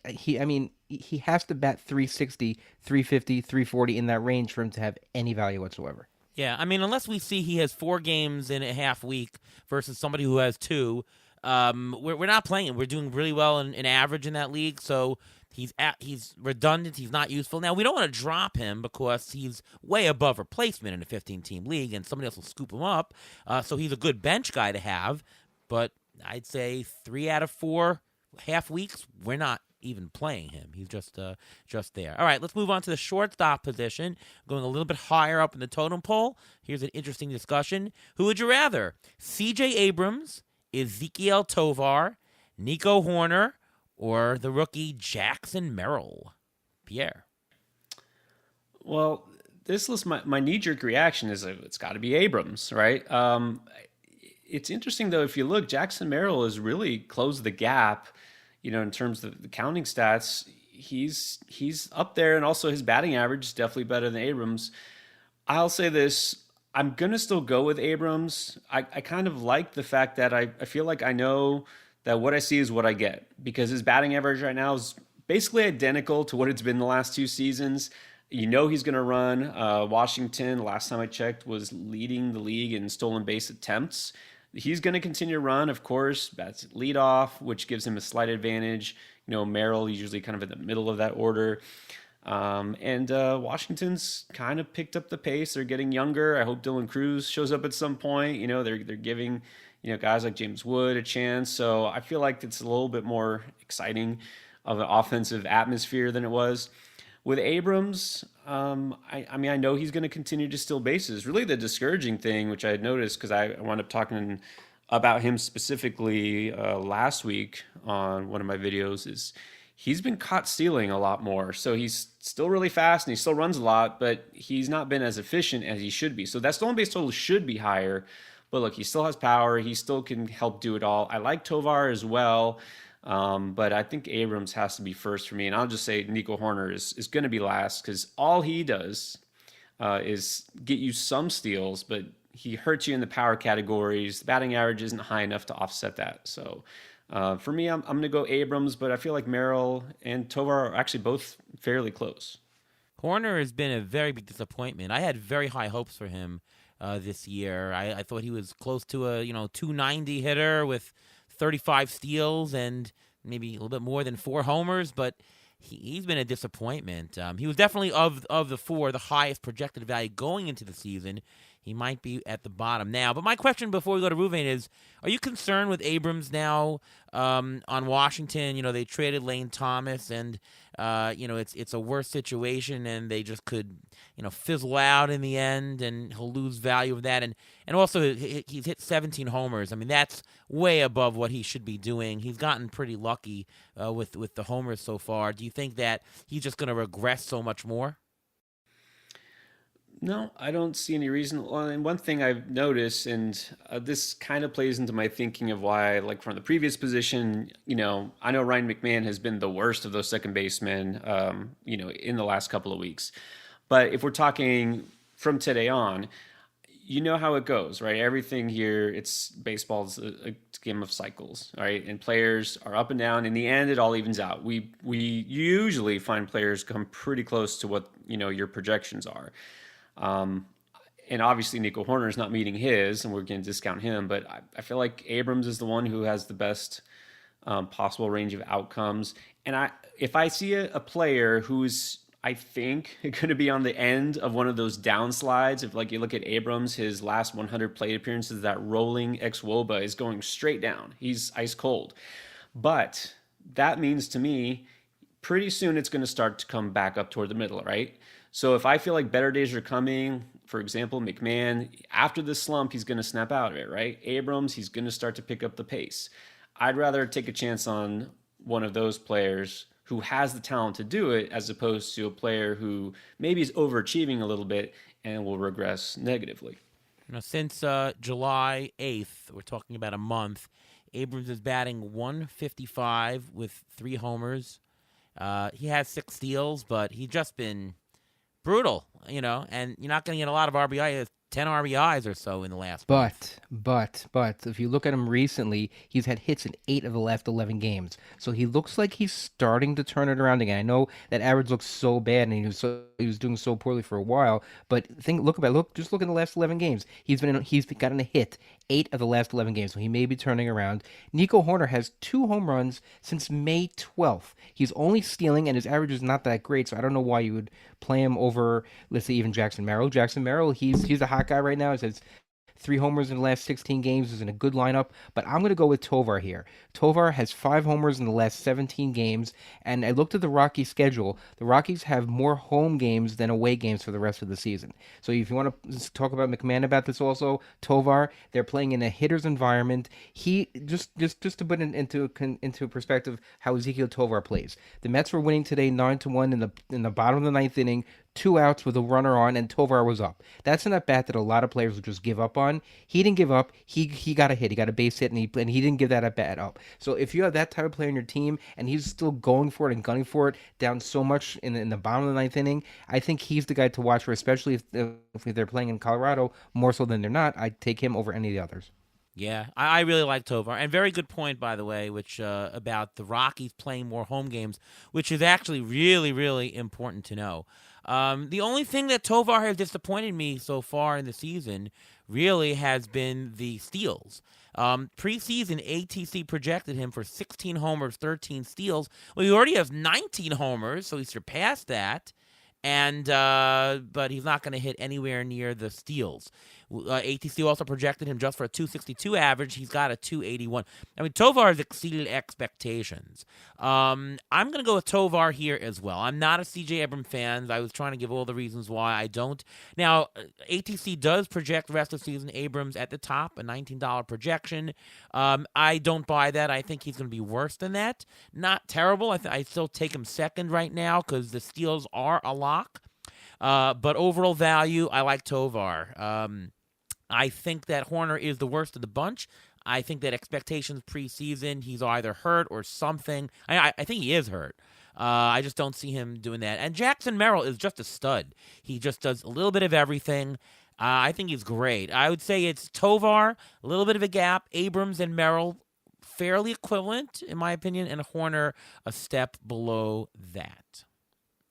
he has to bat 360, 350, 340 in that range for him to have any value whatsoever. Yeah, I mean, unless we see he has 4 games in a half week versus somebody who has 2, we're not playing him. We're doing really well in average in that league, so he's redundant. He's not useful. Now we don't want to drop him because he's way above replacement in a 15-team league, and somebody else will scoop him up. So he's a good bench guy to have, but I'd say 3 out of 4 half weeks we're not even playing him. He's just there. All right, let's move on to the shortstop position, going a little bit higher up in the totem pole. Here's an interesting discussion. Who would you rather? C.J. Abrams, Ezekiel Tovar, Nico Horner, or the rookie Jackson Merrill? Pierre. Well, this list, my knee-jerk reaction is it's got to be Abrams, right? It's interesting, though, if you look, Jackson Merrill has really closed the gap, in terms of the counting stats. He's up there, and also his batting average is definitely better than Abrams. I'll say this. I'm going to still go with Abrams. I kind of like the fact that I feel like I know that what I see is what I get, because his batting average right now is basically identical to what it's been the last 2 seasons. He's going to run. Washington, last time I checked, was leading the league in stolen base attempts. He's going to continue to run, of course. That's leadoff, which gives him a slight advantage. Merrill usually kind of in the middle of that order. And Washington's kind of picked up the pace. They're getting younger. I hope Dylan Cruz shows up at some point. They're giving guys like James Wood a chance. So I feel like it's a little bit more exciting of an offensive atmosphere than it was. With Abrams, I know he's going to continue to steal bases. Really, the discouraging thing, which I had noticed, because I wound up talking about him specifically last week on one of my videos, is he's been caught stealing a lot more. So he's still really fast and he still runs a lot, but he's not been as efficient as he should be. So that stolen base total should be higher. But look, he still has power. He still can help do it all. I like Tovar as well. But I think Abrams has to be first for me. And I'll just say Nico Horner is going to be last, because all he does is get you some steals, but he hurts you in the power categories. The batting average isn't high enough to offset that. So for me, I'm going to go Abrams, but I feel like Merrill and Tovar are actually both fairly close. Horner has been a very big disappointment. I had very high hopes for him this year. I thought he was close to a 290 hitter with 35 steals and maybe a little bit more than 4 homers, but he's been a disappointment. He was definitely of the 4 the highest projected value going into the season. He might be at the bottom now. But my question before we go to Ruvain is, are you concerned with Abrams now on Washington? They traded Lane Thomas, and it's a worse situation, and they just could fizzle out in the end, and he'll lose value of that. And also he's hit 17 homers. I mean, that's way above what he should be doing. He's gotten pretty lucky with the homers so far. Do you think that he's just going to regress so much more? No, I don't see any reason. Well, and one thing I've noticed, and this kind of plays into my thinking of why, like from the previous position, I know Ryan McMahon has been the worst of those second basemen, in the last couple of weeks. But if we're talking from today on, you know how it goes, right? Everything here, baseball's a game of cycles, right? And players are up and down. In the end, it all evens out. We usually find players come pretty close to what your projections are. And obviously Nico Horner is not meeting his, and we're going to discount him, but I feel like Abrams is the one who has the best possible range of outcomes. And if I see a player who's, I think, going to be on the end of one of those downslides, if like you look at Abrams, his last 100 plate appearances, that rolling ex-WOBA is going straight down. He's ice cold. But that means to me, pretty soon it's going to start to come back up toward the middle, right? So if I feel like better days are coming, for example, McMahon, after this slump, he's going to snap out of it, right? Abrams, he's going to start to pick up the pace. I'd rather take a chance on one of those players who has the talent to do it, as opposed to a player who maybe is overachieving a little bit and will regress negatively. Since July 8th, we're talking about a month, Abrams is batting 155 with 3 homers. He has 6 steals, but he's just been brutal, and you're not going to get a lot of RBI. He has 10 RBIs or so in the last month. But if you look at him recently, he's had hits in 8 of the last 11 games. So he looks like he's starting to turn it around again. I know that average looks so bad, and he was doing so poorly for a while. But just look in the last 11 games. He's gotten a hit 8 of the last 11 games, so he may be turning around. Nico Horner has 2 home runs since May 12th. He's only stealing, and his average is not that great, so I don't know why you would play him over, let's say, even Jackson Merrill. Jackson Merrill, he's a hot guy right now. He says 3 homers in the last 16 games, is in a good lineup, but I'm going to go with Tovar here. Tovar has 5 homers in the last 17 games, and I looked at the Rockies' schedule. The Rockies have more home games than away games for the rest of the season. So if you want to talk about McMahon about this also, Tovar, they're playing in a hitter's environment. He just to put it into perspective how Ezekiel Tovar plays. The Mets were winning today 9-1 in the bottom of the 9th inning. 2 outs with a runner on, and Tovar was up. That's an at-bat that a lot of players would just give up on. He didn't give up. He got a hit. He got a base hit, and he didn't give that at-bat up. So if you have that type of player on your team, and he's still going for it and gunning for it down so much in the bottom of the 9th inning, I think he's the guy to watch for, especially if they're playing in Colorado, more so than they're not. I'd take him over any of the others. Yeah, I really like Tovar. And very good point, by the way, which about the Rockies playing more home games, which is actually really, really important to know. The only thing that Tovar has disappointed me so far in the season really has been the steals. Preseason, ATC projected him for 16 homers, 13 steals. Well, he already has 19 homers, so he surpassed that. And but he's not going to hit anywhere near the steals. ATC also projected him just for a 262 average. He's got a 281. I mean, Tovar has exceeded expectations. I'm going to go with Tovar here as well. I'm not a C.J. Abrams fan. I was trying to give all the reasons why I don't. Now, ATC does project rest of season Abrams at the top, a $19 projection. I don't buy that. I think he's going to be worse than that. Not terrible. I still take him second right now because the steals are a lock. But overall value, I like Tovar. I think that Horner is the worst of the bunch. I think that expectations preseason, he's either hurt or something. I think he is hurt. I just don't see him doing that. And Jackson Merrill is just a stud. He just does a little bit of everything. I think he's great. I would say it's Tovar, a little bit of a gap. Abrams and Merrill, fairly equivalent, in my opinion. And Horner, a step below that.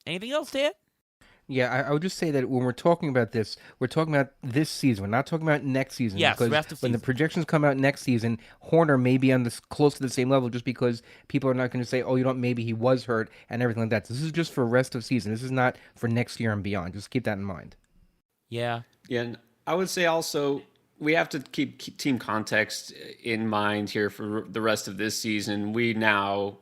Anything else to add? Yeah, I would just say that when we're talking about this, we're talking about this season. We're not talking about next season. Yes, because rest of when season. the projections come out next season, Horner may be on this close to the same level just because people are not going to say, oh, maybe he was hurt and everything like that. So this is just for rest of season. This is not for next year and beyond. Just keep that in mind. Yeah. Yeah, and I would say also we have to keep team context in mind here for the rest of this season. We now,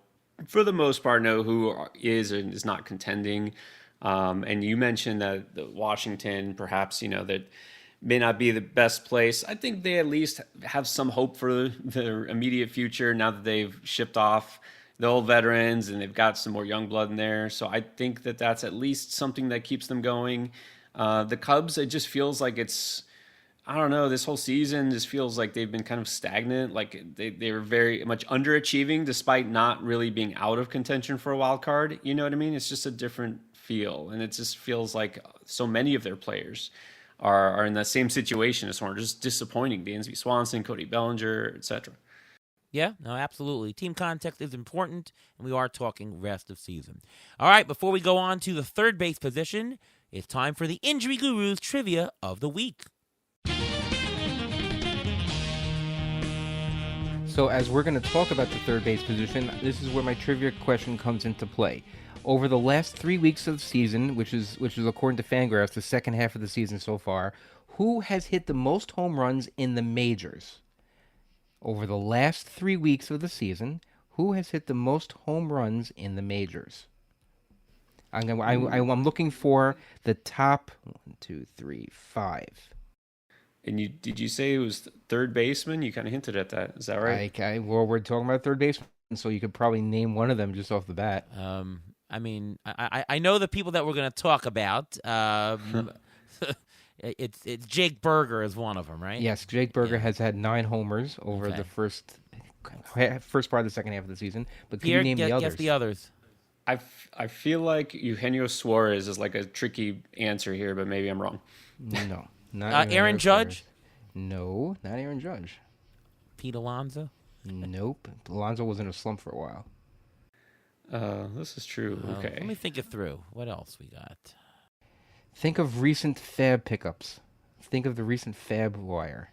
for the most part, know who is and is not contending. And you mentioned that the Washington, perhaps, that may not be the best place. I think they at least have some hope for their immediate future now that they've shipped off the old veterans and they've got some more young blood in there. So I think that that's at least something that keeps them going. The Cubs, it just feels like I don't know, this whole season just feels like they've been kind of stagnant. Like they were very much underachieving despite not really being out of contention for a wild card. You know what I mean? It's just a different feel. And it just feels like so many of their players are in the same situation as Horner, just disappointing. Dansby Swanson, Cody Bellinger, etc. Yeah, no, absolutely. Team context is important, and we are talking rest of season. All right, before we go on to the third base position, it's time for the Injury Gurus Trivia of the Week. So as we're going to talk about the third base position, this is where my trivia question comes into play. Over the last 3 weeks of the season, which is according to Fangraphs, the second half of the season so far, who has hit the most home runs in the majors? Over the last 3 weeks of the season, who has hit the most home runs in the majors? I'm looking for the top 1, 2, 3, 5. And did you say it was third baseman? You kind of hinted at that. Is that right? Well, we're talking about third baseman, so you could probably name one of them just off the bat. I mean, I know the people that we're going to talk about. It's Jake Berger is one of them, right? Yes, Jake Berger has had 9 homers over the first part of the second half of the season. But can Pierre, you name the others? Guess the others. I feel like Eugenio Suarez is like a tricky answer here, but maybe I'm wrong. No, not Aaron Judge? No, not Aaron Judge. Pete Alonso? Nope. Alonso was in a slump for a while. This is true. Okay. Let me think it through. What else we got? Think of recent Fab pickups. Think of the recent Fab wire.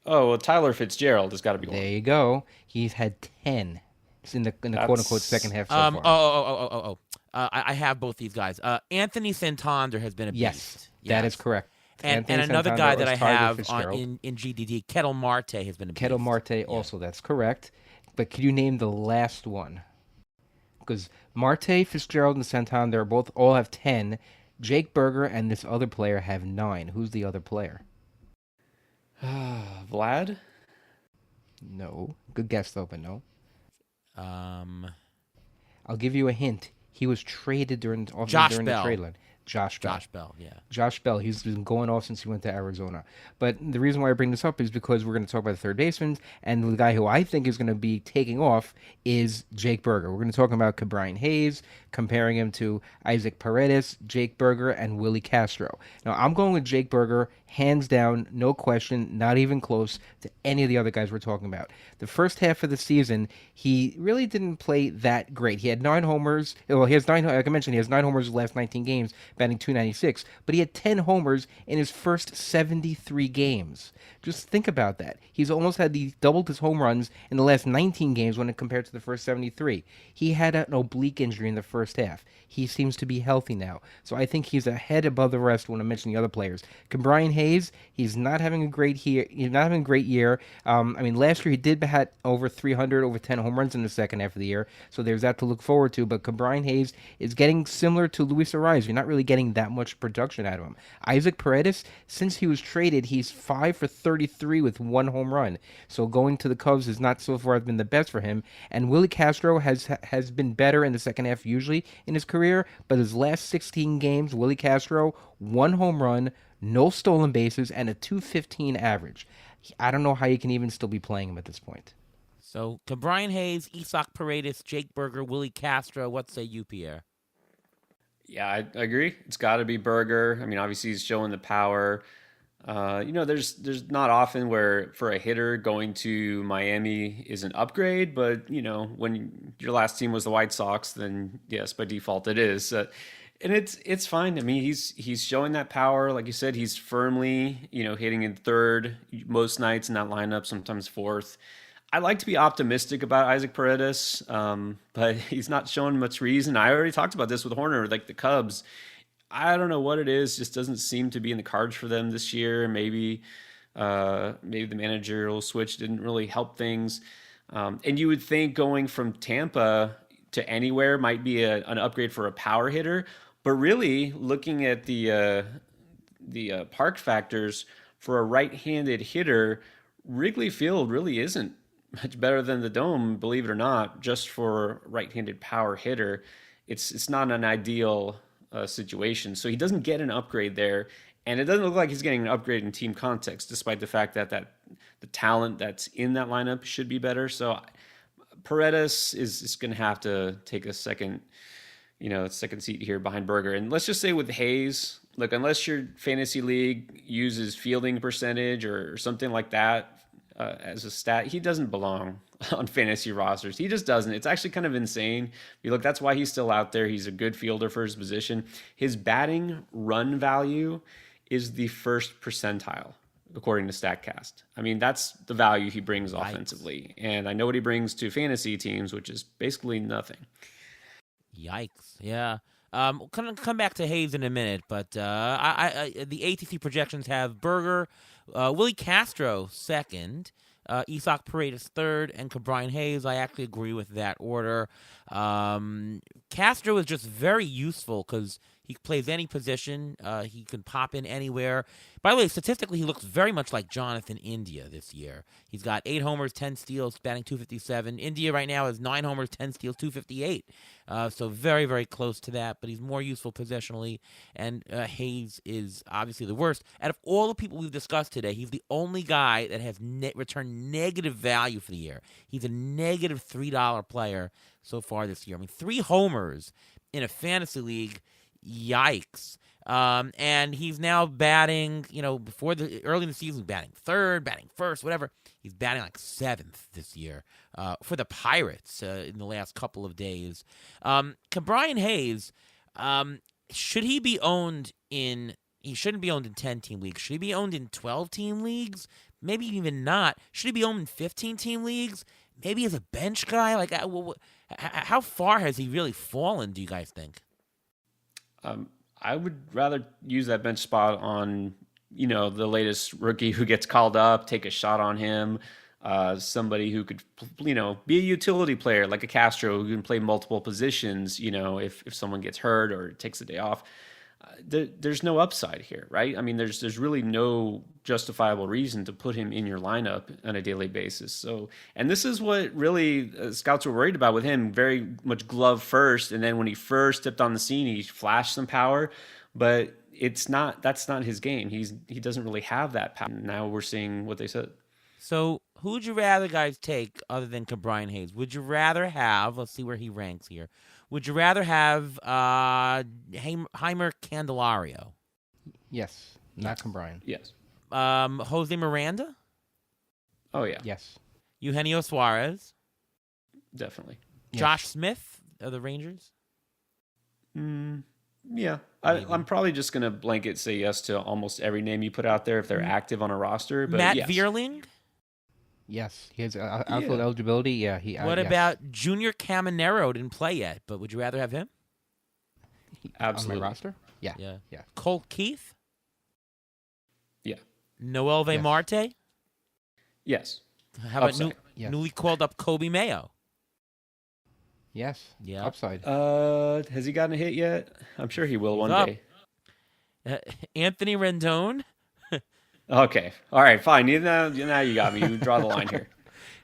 Oh, well, Tyler Fitzgerald has got to be There one. you go. He's had 10. It's in the quote unquote second That's half so far. I have both these guys. Anthony Santander has been a Yes, beast. that is Yes. correct. And Anthony another Santander guy that is I tied with have Fitzgerald. in GDD, Kettle Marte, has been a Kettle beast. Marte Yeah. also, that's correct. But could you name the last one? Because Marte, Fitzgerald, and Santander all have 10. Jake Berger and this other player have 9. Who's the other player? Vlad. No. Good guess though, but no. Um, I'll give you a hint. He was traded during the Bell. trade line. Josh Bell. Josh Bell, yeah. Josh Bell, he's been going off since he went to Arizona. But the reason why I bring this up is because we're going to talk about the third baseman, and the guy who I think is going to be taking off is Jake Berger. We're going to talk about Cabrian Hayes, comparing him to Isaac Paredes, Jake Berger, and Willie Castro. Now, I'm going with Jake Berger, hands down, no question, not even close to any of the other guys we're talking about. The first half of the season, he really didn't play that great. He had 9 homers. Well, he has 9, like I mentioned, he has 9 homers in the last 19 games, batting .296, but he had 10 homers in his first 73 games. Just think about that. He's almost doubled his home runs in the last 19 games when compared to the first 73. He had an oblique injury in the first half. He seems to be healthy now, so I think he's a head above the rest when I mention the other players. Brian Hayes, he's not having a great year. He's not having a great year. Last year he did had over 300, over 10 home runs in the second half of the year, so there's that to look forward to. But Brian Hayes is getting similar to Luis Ariz. You're not really getting that much production out of him. Isaac Paredes, since he was traded, he's 5 for 33 with 1 home run. So going to the Cubs has not so far been the best for him. And Willie Castro has been better in the second half usually in his career, but his last 16 games, Willie Castro, 1 home run, no stolen bases, and a .215 average. I don't know how you can even still be playing him at this point. So, Cabrian Hayes, Isaac Paredes, Jake Berger, Willie Castro. What say you, Pierre? Yeah, I agree. It's got to be Berger. I mean, obviously he's showing the power. There's not often where for a hitter going to Miami is an upgrade, but when your last team was the White Sox, then yes, by default it is. And it's fine. I mean, he's showing that power. Like you said, he's firmly hitting in third most nights in that lineup, sometimes fourth. I like to be optimistic about Isaac Paredes, but he's not showing much reason. I already talked about this with Horner, like the Cubs. I don't know what it is; just doesn't seem to be in the cards for them this year. Maybe the managerial switch didn't really help things. And you would think going from Tampa to anywhere might be an upgrade for a power hitter, but really looking at the park factors for a right-handed hitter, Wrigley Field really isn't much better than the Dome, believe it or not. Just for a right-handed power hitter, it's not an ideal situation. So he doesn't get an upgrade there, and it doesn't look like he's getting an upgrade in team context, despite the fact that the talent that's in that lineup should be better. So Paredes is going to have to take a second seat here behind Berger. And let's just say with Hayes, look, unless your fantasy league uses fielding percentage or something like that as a stat, he doesn't belong on fantasy rosters. He just doesn't. It's actually kind of insane. Look, that's why he's still out there. He's a good fielder for his position. His batting run value is the first percentile, according to StatCast. I mean, that's the value he brings offensively. And I know what he brings to fantasy teams, which is basically nothing. Yikes. Yeah. Come back to Hayes in a minute, but the ATC projections have Berger, Willie Castro second, Isaac Paredes third, and Cabrian Hayes. I actually agree with that order. Castro is just very useful because he plays any position. He can pop in anywhere. By the way, statistically, he looks very much like Jonathan India this year. He's got 8 homers, 10 steals, batting .257. India right now has 9 homers, 10 steals, .258. So very, very close to that, but he's more useful positionally. And Hayes is obviously the worst. Out of all the people we've discussed today, he's the only guy that has returned negative value for the year. He's a negative $3 player so far this year. I mean, 3 homers in a fantasy league. Yikes. And he's now batting, early in the season, batting third, batting first, whatever. He's batting like 7th this year for the Pirates in the last couple of days. Cabrian Hayes, should he be owned he shouldn't be owned in 10-team leagues. Should he be owned in 12-team leagues? maybe even not. Should he be owned in 15-team leagues? Maybe as a bench guy? Like, how far has he really fallen, do you guys think? I would rather use that bench spot on, the latest rookie who gets called up, take a shot on him. Somebody who could, be a utility player like a Castro who can play multiple positions, if someone gets hurt or takes a day off. There's no upside here, right? I mean, there's really no justifiable reason to put him in your lineup on a daily basis. So, and this is what really scouts were worried about with him, very much glove first. And then when he first stepped on the scene, he flashed some power, but that's not his game. He doesn't really have that power. Now we're seeing what they said. So who would you rather guys take other than Cabrian Hayes? Would you rather have, let's see where he ranks here. Would you rather have Heimer Candelario? Yes. Not Cabrian. Yes. Jose Miranda? Oh, yeah. Yes. Eugenio Suarez? Definitely. Josh Smith of the Rangers? Yeah. I'm probably just going to blanket say yes to almost every name you put out there if they're active on a roster. But Matt yes. Vierling? Yes. He has outfield eligibility. Yeah. What about Junior Caminero? Didn't play yet, but would you rather have him? Absolutely. On my roster? Yeah. Yeah. Colt Keith? Yeah. Noel V. Yes. Marte? Yes. How about Yes. newly called up Kobe Mayo? Yes. Yeah. Upside. Has he gotten a hit yet? I'm sure he will one day. Anthony Rendon? Okay. All right, fine. Now you got me. You draw the line here.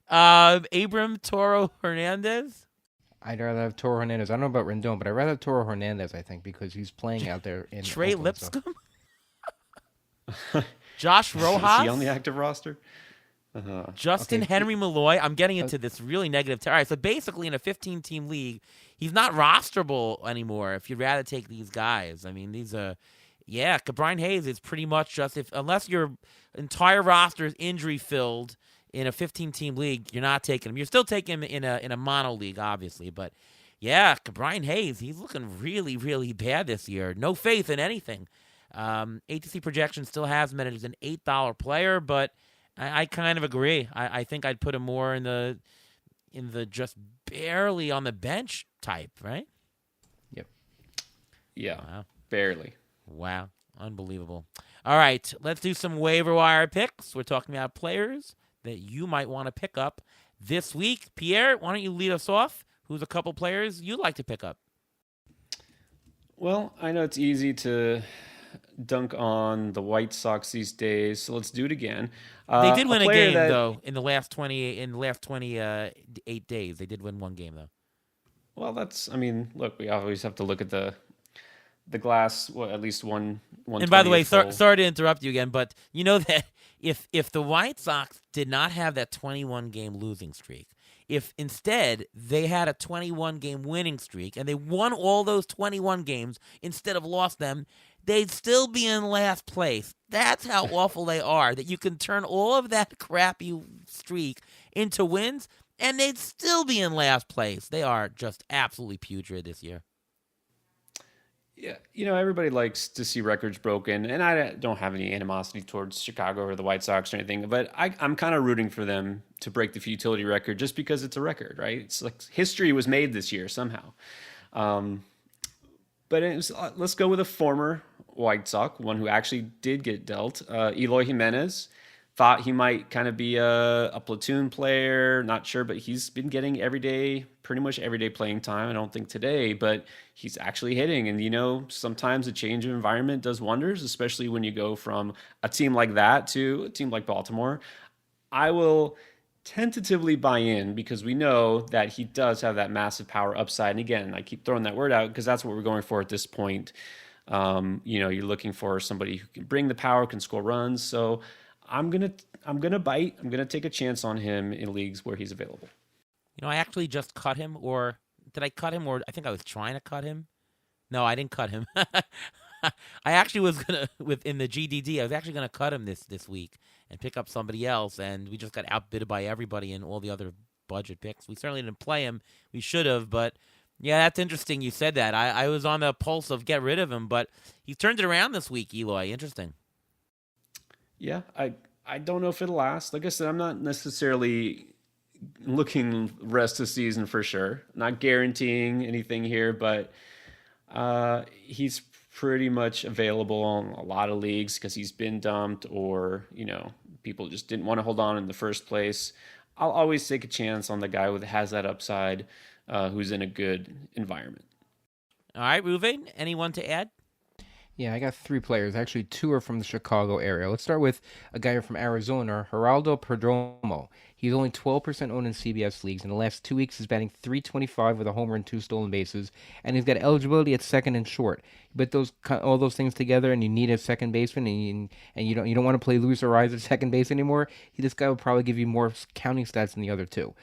Abram Toro Hernandez? I'd rather have Toro Hernandez. I don't know about Rendon, but I'd rather have Toro Hernandez, I think, because he's playing out there in Trey Oakland, Lipscomb? Josh Rojas? Is he on the active roster? Justin Henry Malloy. I'm getting into this really negative territory. So basically, in a 15-team league, he's not rosterable anymore. If you'd rather take these guys, I mean, these are, Cabrian Hayes is pretty much just unless your entire roster is injury filled in a 15-team league, you're not taking him. You're still taking him in a mono league, obviously, but Cabrian Hayes, he's looking really, really bad this year. No faith in anything. ATC projection still has him as an $8 player, but I kind of agree. I think I'd put him more in the just barely on the bench type, right? Yep. Yeah. Wow. Barely. Wow. Unbelievable. All right, let's do some waiver wire picks. We're talking about players that you might want to pick up this week. Pierre, why don't you lead us off? Who's a couple players you'd like to pick up? Well, I know it's easy to dunk on the White Sox these days, so let's do it again. They did win a game though in the last 28 days. They did win one game though. Well, look, we always have to look at the glass. At least one. And by the way, sorry to interrupt you again, but you know that if the White Sox did not have that 21 game losing streak, if instead they had a 21 game winning streak and they won all those 21 games instead of lost them, they'd still be in last place. That's how awful they are, that you can turn all of that crappy streak into wins, and they'd still be in last place. They are just absolutely putrid this year. Yeah, everybody likes to see records broken, and I don't have any animosity towards Chicago or the White Sox or anything, but I'm kind of rooting for them to break the futility record just because it's a record, right? It's like history was made this year somehow. But let's go with a former White Sox, one who actually did get dealt. Eloy Jimenez. Thought he might kind of be a platoon player, not sure, but he's been getting pretty much everyday playing time. I don't think today, but he's actually hitting. And, sometimes a change of environment does wonders, especially when you go from a team like that to a team like Baltimore. I will tentatively buy in because we know that he does have that massive power upside. And again, I keep throwing that word out because that's what we're going for at this point. You're looking for somebody who can bring the power, can score runs. So I'm gonna bite. I'm gonna take a chance on him in leagues where he's available. I actually just cut him, or did I cut him? Or I think I was trying to cut him. No, I didn't cut him. I actually was gonna within the GDD. I was actually gonna cut him this week and pick up somebody else, and we just got outbid by everybody in all the other budget picks. We certainly didn't play him. We should have, but yeah, that's interesting. You said that. I was on the pulse of get rid of him, but he turned it around this week. Eloy, interesting. Yeah, I don't know if it'll last. Like I said, I'm not necessarily looking rest of the season for sure. Not guaranteeing anything here, but he's pretty much available in a lot of leagues because he's been dumped or, people just didn't want to hold on in the first place. I'll always take a chance on the guy who has that upside, who's in a good environment. All right, Ruvain, anyone to add? Yeah, I got 3 players. Actually, 2 are from the Chicago area. Let's start with a guy from Arizona, Geraldo Perdomo. He's only 12% owned in CBS leagues. In the last 2 weeks, he's batting .325 with a homer and 2 stolen bases, and he's got eligibility at second and short. But all those things together, and you need a second baseman, and you don't want to play Luis Ariz at second base anymore. This guy will probably give you more counting stats than the other 2.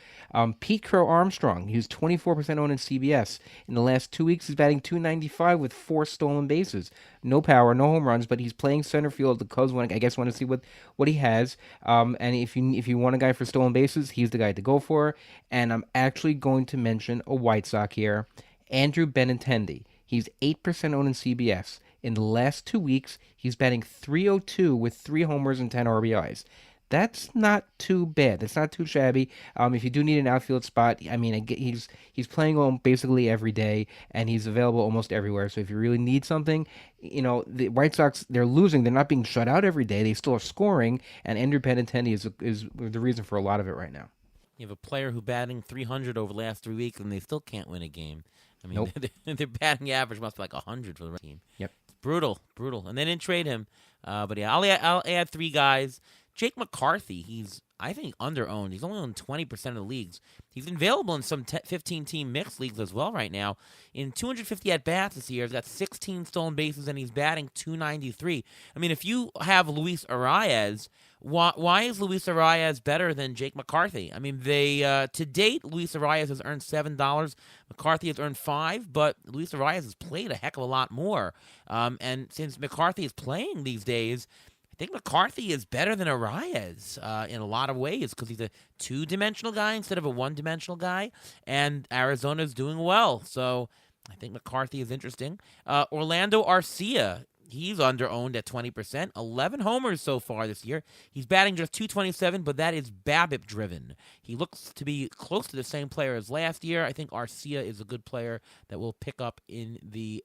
Pete Crow Armstrong, he's 24% owned in CBS. In the last 2 weeks, he's batting .295 with 4 stolen bases. No power, no home runs, but he's playing center field. The Cubs want to see what he has. And if you want a guy for stolen bases, he's the guy to go for. And I'm actually going to mention a White Sox here, Andrew Benintendi. He's 8% owned in CBS. In the last 2 weeks, he's batting .302 with 3 homers and 10 RBIs. That's not too bad. That's not too shabby. If you do need an outfield spot, I mean, he's playing basically every day, and he's available almost everywhere. So if you really need something, the White Sox, they're losing. They're not being shut out every day. They still are scoring, and Andrew Benintendi is the reason for a lot of it right now. You have a player who batting .300 over the last 3 weeks, and they still can't win a game. I mean, Nope. their batting average must be like 100 for the team. Yep. It's brutal. And they didn't trade him. But yeah, I'll add 3 guys. Jake McCarthy, he's, I think, under-owned. He's only on 20% of the leagues. He's available in some 15-team mixed leagues as well right now. In 250 at-bats this year, he's got 16 stolen bases, and he's batting .293. I mean, if you have Luis Ariz, why is Luis Ariz better than Jake McCarthy? I mean, to date, Luis Ariz has earned $7. McCarthy has earned $5, but Luis Ariz has played a heck of a lot more. And since McCarthy is playing these days, I think McCarthy is better than Ariz in a lot of ways because he's a 2-dimensional guy instead of a 1-dimensional guy, and Arizona's doing well. So I think McCarthy is interesting. Orlando Arcia, he's under-owned at 20%. 11 homers so far this year. He's batting just .227, but that is BABIP-driven. He looks to be close to the same player as last year. I think Arcia is a good player that will pick up in the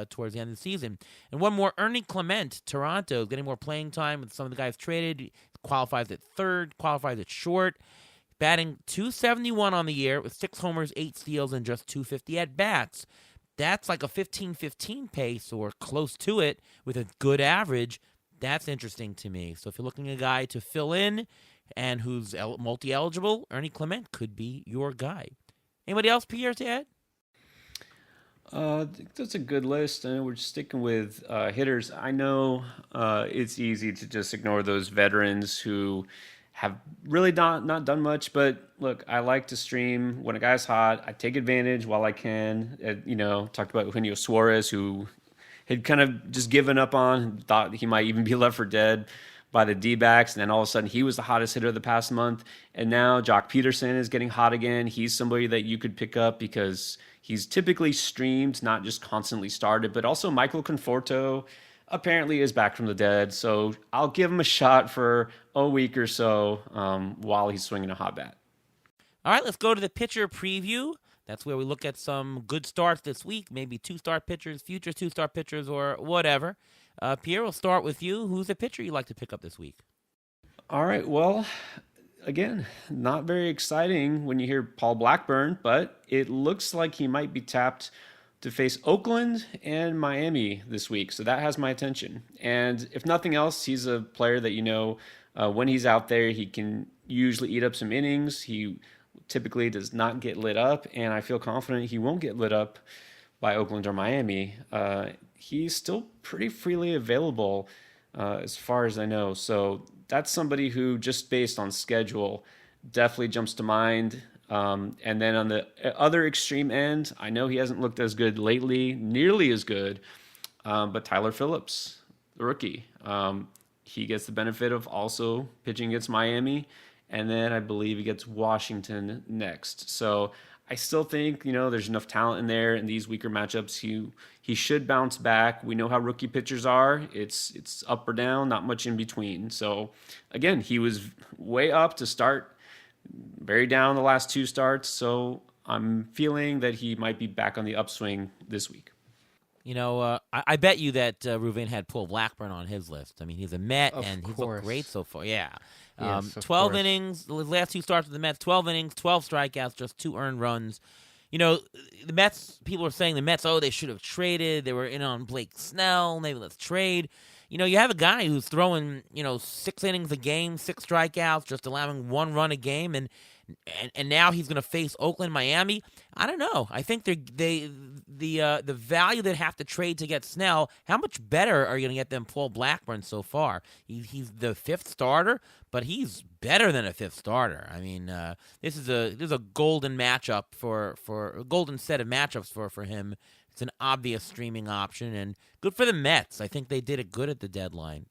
towards the end of the season. And one more, Ernie Clement, Toronto, is getting more playing time with some of the guys traded. Qualifies at third, qualifies at short. Batting .271 on the year with 6 homers, 8 steals, and just .250 at-bats. That's like a 15-15 pace or close to it with a good average. That's interesting to me. So if you're looking at a guy to fill in and who's multi-eligible, Ernie Clement could be your guy. Anybody else, Pierre, to add? That's a good list, and we're sticking with hitters. I know it's easy to just ignore those veterans who have really not done much, but look, I like to stream when a guy's hot. I take advantage while I can. Talked about Eugenio Suarez, who had kind of just given up on, thought he might even be left for dead by the D-backs, and then all of a sudden he was the hottest hitter of the past month. And now Jock Peterson is getting hot again. He's somebody that you could pick up because he's typically streamed, not just constantly started, but also Michael Conforto apparently is back from the dead. So I'll give him a shot for a week or so while he's swinging a hot bat. All right, let's go to the pitcher preview. That's where we look at some good starts this week, maybe 2-star pitchers, future 2-star pitchers, or whatever. Pierre, we'll start with you. Who's the pitcher you'd like to pick up this week? All right, well, again, not very exciting when you hear Paul Blackburn, but it looks like he might be tapped to face Oakland and Miami this week. So that has my attention. And if nothing else, he's a player that, when he's out there, he can usually eat up some innings. He typically does not get lit up, and I feel confident he won't get lit up by Oakland or Miami. He's still pretty freely available as far as I know. So that's somebody who, just based on schedule, definitely jumps to mind. And then on the other extreme end, I know he hasn't looked as good lately, nearly as good, but Tyler Phillips, the rookie, he gets the benefit of also pitching against Miami, and then I believe he gets Washington next. So I still think, there's enough talent in there in these weaker matchups. He should bounce back. We know how rookie pitchers are. It's up or down, not much in between. So again, he was way up to start, very down the last two starts. So I'm feeling that he might be back on the upswing this week. I bet you that Ruvain had Paul Blackburn on his list. I mean, he's a Met, and he's looked great so far. Yeah. Yes, 12 innings, the last two starts with the Mets, 12 innings, 12 strikeouts, just 2 earned runs. The Mets, people are saying the Mets, they should have traded. They were in on Blake Snell. Maybe let's trade. You have a guy who's throwing, 6 innings a game, 6 strikeouts, just allowing 1 run a game, and now he's going to face Oakland, Miami. I don't know. I think the value they'd have to trade to get Snell. How much better are you going to get than Paul Blackburn so far? He's the 5th starter, but he's better than a 5th starter. I mean, this is a golden matchup for a golden set of matchups for him. It's an obvious streaming option and good for the Mets. I think they did it good at the deadline.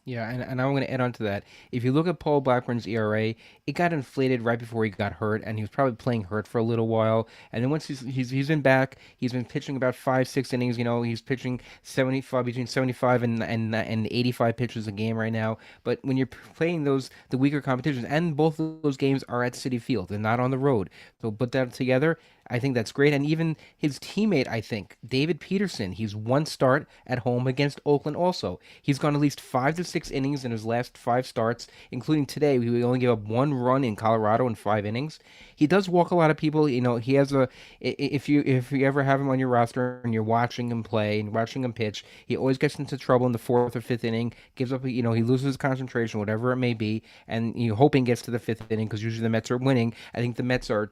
Yeah, and I'm going to add on to that. If you look at Paul Blackburn's ERA, it got inflated right before he got hurt, and he was probably playing hurt for a little while. And then once he's been back, he's been pitching about 5-6 innings. He's pitching 75 between 75 and 85 pitches a game right now. But when you're playing the weaker competitions, and both of those games are at Citi Field, they're not on the road. So put that together, I think that's great. And even his teammate, I think, David Peterson, he's 1 start at home against Oakland also. He's gone at least 5 to 6 innings in his last 5 starts, including today. We only gave up 1 run in Colorado in 5 innings. He does walk a lot of people. He has if you ever have him on your roster and you're watching him play and watching him pitch, he always gets into trouble in the 4th or 5th inning, gives up, he loses concentration, whatever it may be, and you're hoping gets to the 5th inning because usually the Mets are winning. I think the Mets are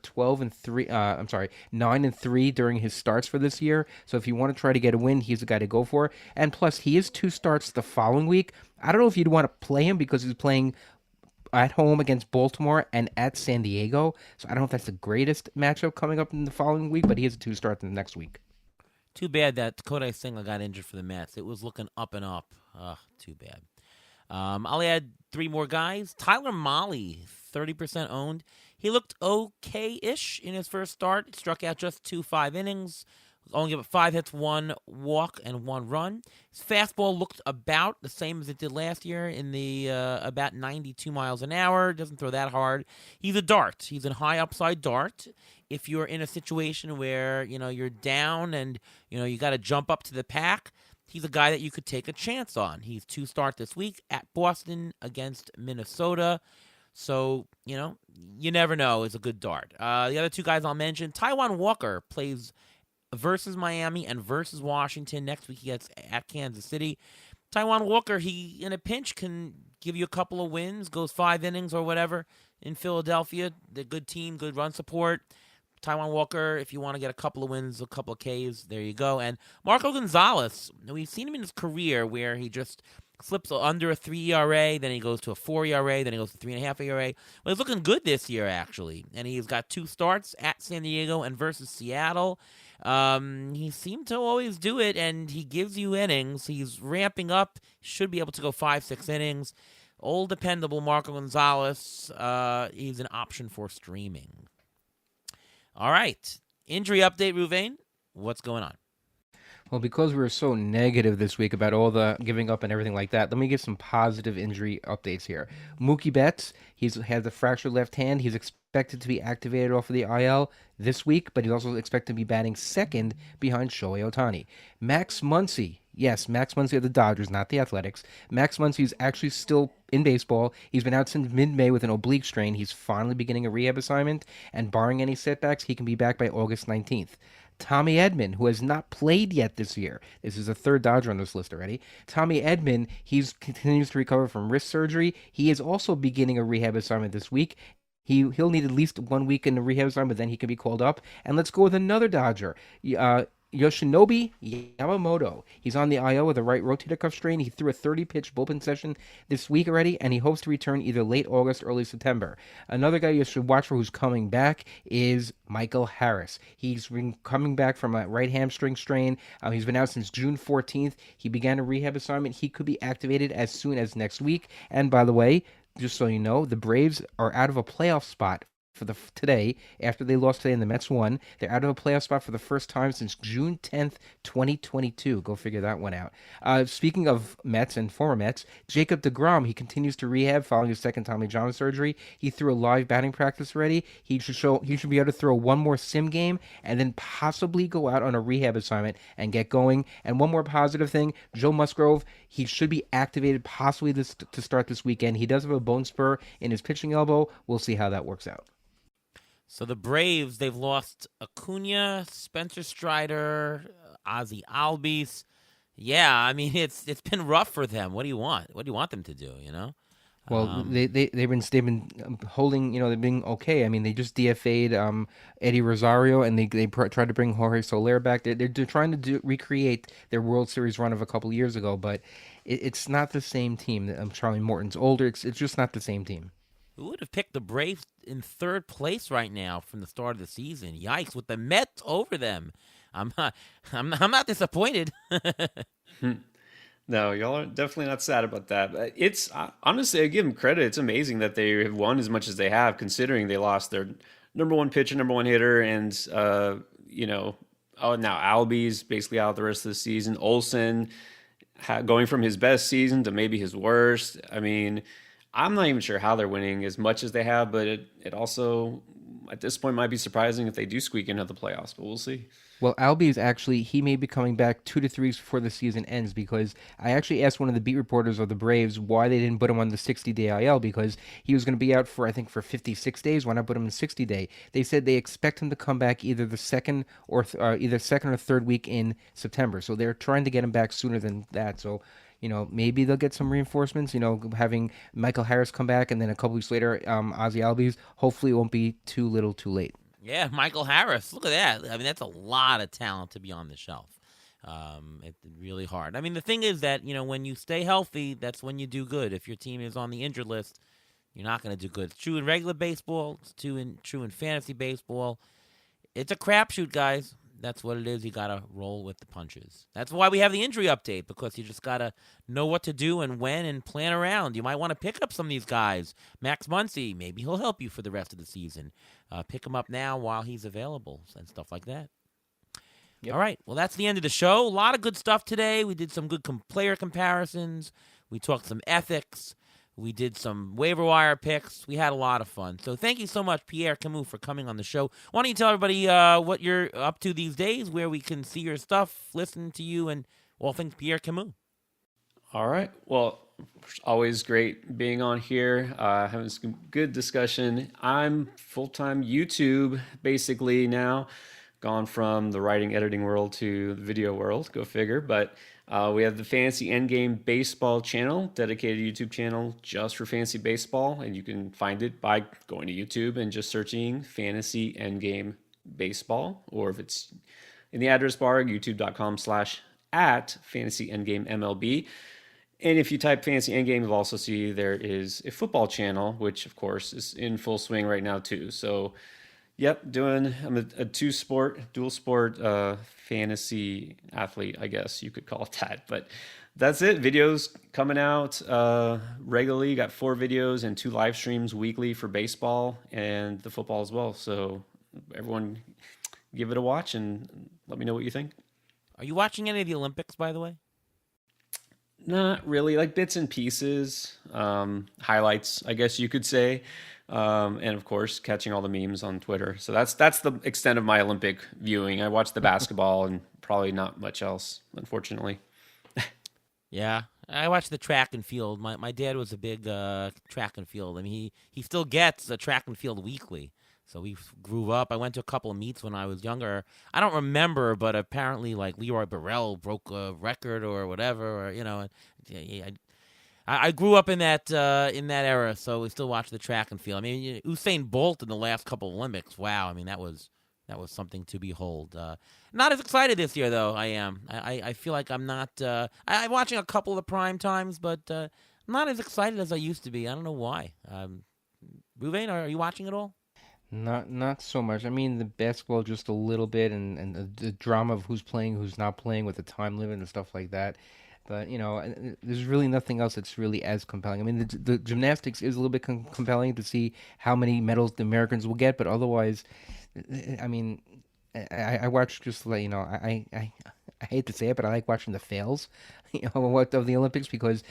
9-3 during his starts for this year. So if you want to try to get a win, he's the guy to go for. And plus, he has 2 starts the following week. I don't know if you'd want to play him because he's playing at home against Baltimore and at San Diego. So I don't know if that's the greatest matchup coming up in the following week, but he has a 2 starts in the next week. Too bad that Kodai Senga got injured for the Mets. It was looking up and up. Too bad. I'll add 3 more guys. Tyler Mahle, 30% owned. He looked okay-ish in his first start. Struck out just 5 innings. Only gave up 5 hits, 1 walk, and 1 run. His fastball looked about the same as it did last year in the about 92 miles an hour. Doesn't throw that hard. He's a dart. He's a high upside dart. If you're in a situation where, you're down and, you got to jump up to the pack, he's a guy that you could take a chance on. He's 2 start this week at Boston against Minnesota. So, you never know. It's a good dart. The other 2 guys I'll mention, Taijuan Walker plays versus Miami and versus Washington. Next week he gets at Kansas City. Taijuan Walker, he in a pinch can give you a couple of wins, goes 5 innings or whatever in Philadelphia. The good team, good run support. Taijuan Walker, if you want to get a couple of wins, a couple of Ks, there you go. And Marco Gonzalez, we've seen him in his career where he just slips under a 3 ERA, then he goes to a 4 ERA, then he goes to 3.5 ERA. Well, he's looking good this year, actually. And he's got 2 starts at San Diego and versus Seattle. He seemed to always do it, and he gives you innings. He's ramping up. Should be able to go 5-6 innings. Old dependable Marco Gonzalez. He's an option for streaming. All right. Injury update, Ruvain. What's going on? Well, because we were so negative this week about all the giving up and everything like that, let me give some positive injury updates here. Mookie Betts, he's had the fractured left hand. He's expected to be activated off of the IL this week, but he's also expected to be batting second behind Shohei Ohtani. Max Muncy, yes, Max Muncy of the Dodgers, not the Athletics. Max Muncy is actually still in baseball. He's been out since mid-May with an oblique strain. He's finally beginning a rehab assignment, and barring any setbacks, he can be back by August 19th. Tommy Edman, who has not played yet this year. This is the 3rd Dodger on this list already. Tommy Edman, he continues to recover from wrist surgery. He is also beginning a rehab assignment this week. He'll need at least 1 week in the rehab assignment, then he can be called up. And let's go with another Dodger. Yoshinobu Yamamoto. He's on the IL with a right rotator cuff strain. He threw a 30-pitch bullpen session this week already, and he hopes to return either late August, early September. Another guy you should watch for who's coming back is Michael Harris. He's been coming back from a right hamstring strain. He's been out since June 14th. He began a rehab assignment. He could be activated as soon as next week. And by the way, just so you know, the Braves are out of a playoff spot today after they lost today and the Mets won. They're out of a playoff spot for the first time since June 10th, 2022. Go figure that one out. Speaking of Mets and former Mets, Jacob deGrom, he continues to rehab following his second Tommy John surgery. He threw a live batting practice already. He should be able to throw one more sim game and then possibly go out on a rehab assignment and get going. And one more positive thing, Joe Musgrove, he should be activated possibly to start this weekend. He does have a bone spur in his pitching elbow. We'll see how that works out. So the Braves, they've lost Acuna, Spencer Strider, Ozzy Albies. Yeah, I mean it's been rough for them. What do you want? What do you want them to do? You know. Well, they've been holding. They've been okay. I mean, they just DFA'd Eddie Rosario, and they tried to bring Jorge Soler back. They're trying to recreate their World Series run of a couple years ago, but it's not the same team. Charlie Morton's older. It's just not the same team. Who would have picked the Braves in third place right now from the start of the season? Yikes! With the Mets over them, I'm not disappointed. No, y'all are definitely not sad about that. But it's honestly, I give them credit. It's amazing that they have won as much as they have, considering they lost their number one pitcher, number one hitter, and now Albies basically out the rest of the season. Olsen going from his best season to maybe his worst. I mean, I'm not even sure how they're winning as much as they have, but it also, at this point, might be surprising if they do squeak into the playoffs, but we'll see. Well, Albies actually, he may be coming back 2 to 3 weeks before the season ends, because I actually asked one of the beat reporters of the Braves why they didn't put him on the 60-day IL, because he was going to be out for 56 days. Why not put him in 60-day? They said they expect him to come back either the second or third week in September. So they're trying to get him back sooner than that. So maybe they'll get some reinforcements, having Michael Harris come back, and then a couple weeks later, Ozzy Albies. Hopefully it won't be too little too late. Yeah, Michael Harris. Look at that. I mean, that's a lot of talent to be on the shelf. It's really hard. I mean, the thing is that, when you stay healthy, that's when you do good. If your team is on the injured list, you're not going to do good. It's true in regular baseball. It's true in fantasy baseball. It's a crapshoot, guys. That's what it is. You got to roll with the punches. That's why we have the injury update, because you just got to know what to do and when and plan around. You might want to pick up some of these guys. Max Muncy, maybe he'll help you for the rest of the season. Pick him up now while he's available and stuff like that. Yep. All right. Well, that's the end of the show. A lot of good stuff today. We did some good player comparisons. We talked some ethics. We did some waiver wire picks. We had a lot of fun. So thank you so much, Pierre Camus, for coming on the show. Why don't you tell everybody what you're up to these days, where we can see your stuff, listen to you, and all things Pierre Camus. All right. Well, always great being on here, having some good discussion. I'm full-time YouTube, basically, now. Gone from the writing, editing world to the video world. Go figure. But we have the Fantasy Endgame Baseball channel, dedicated YouTube channel just for fantasy baseball. And you can find it by going to YouTube and just searching Fantasy Endgame Baseball. Or if it's in the address bar, youtube.com/@Fantasy Endgame MLB. And if you type Fantasy Endgame, you'll also see there is a football channel, which, of course, is in full swing right now, too. So, yep, I'm a dual sport fantasy athlete, I guess you could call it that. But that's it. Videos coming out regularly. Got 4 videos and 2 live streams weekly for baseball and the football as well. So everyone give it a watch and let me know what you think. Are you watching any of the Olympics, by the way? Not really, like bits and pieces, highlights, I guess you could say. And of course, catching all the memes on Twitter. So that's the extent of my Olympic viewing. I watch the basketball and probably not much else, unfortunately. Yeah, I watch the track and field. My dad was a big track and field. I mean, he still gets a track and field weekly. So we grew up. I went to a couple of meets when I was younger. I don't remember, but apparently, like Leroy Burrell broke a record or whatever. Or I grew up in that era, so we still watch the track and field. I mean, Usain Bolt in the last couple of Olympics. Wow, I mean that was something to behold. Not as excited this year though. I am. I feel like I'm not. I'm watching a couple of the prime times, but I'm not as excited as I used to be. I don't know why. Ruvain, are you watching it all? Not so much. I mean, the basketball just a little bit, and the drama of who's playing, who's not playing with the time limit and stuff like that. But there's really nothing else that's really as compelling. I mean, the gymnastics is a little bit compelling to see how many medals the Americans will get, but otherwise, I mean, I watch just like I hate to say it, but I like watching the fails, of the Olympics because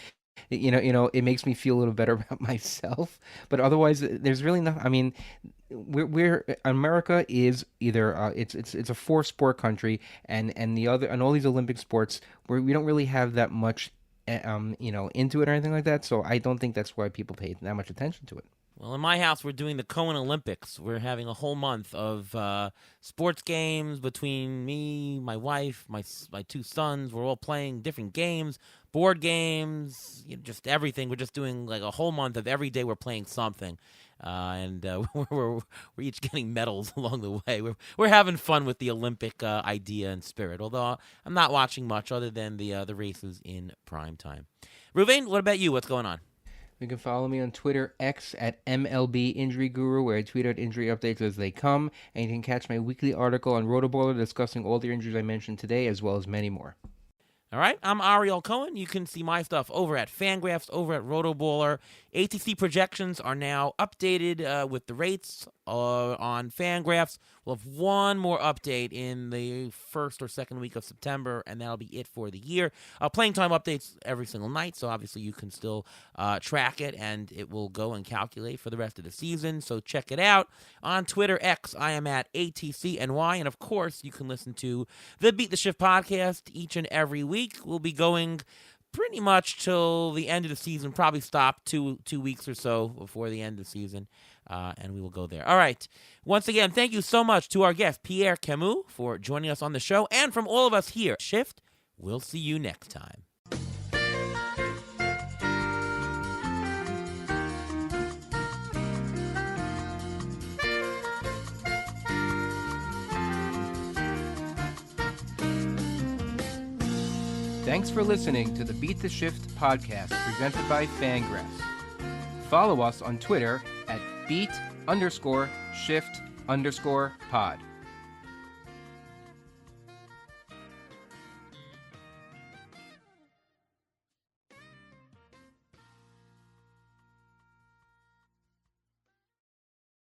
it makes me feel a little better about myself. But otherwise, there's really nothing. I mean, we're America is either it's a four sport country, and all these Olympic sports where we don't really have that much, into it or anything like that. So I don't think that's why people pay that much attention to it. Well, in my house, we're doing the Cohen Olympics. We're having a whole month of sports games between me, my wife, my two sons. We're all playing different games, board games, just everything. We're just doing like a whole month of every day we're playing something. And we're each getting medals along the way. We're having fun with the Olympic idea and spirit, although I'm not watching much other than the races in prime time. Ruvain, what about you? What's going on? You can follow me on Twitter, X, at MLB Injury Guru, where I tweet out injury updates as they come. And you can catch my weekly article on Rotoballer discussing all the injuries I mentioned today, as well as many more. All right, I'm Ariel Cohen. You can see my stuff over at Fangraphs, over at Rotoballer. ATC projections are now updated with the rates on Fangraphs. We'll have one more update in the first or second week of September, and that'll be it for the year. Playing time updates every single night, so obviously you can still track it, and it will go and calculate for the rest of the season. So check it out. On Twitter, X, I am at ATCNY, and of course, you can listen to the Beat the Shift podcast each and every week. We'll be going pretty much till the end of the season, probably stop two weeks or so before the end of the season, and we will go there. All right. Once again, thank you so much to our guest, Pierre Camus, for joining us on the show, and from all of us here at Shift, we'll see you next time. Thanks for listening to the Beat the Shift podcast presented by Fangraphs. Follow us on Twitter at beat_shift_pod.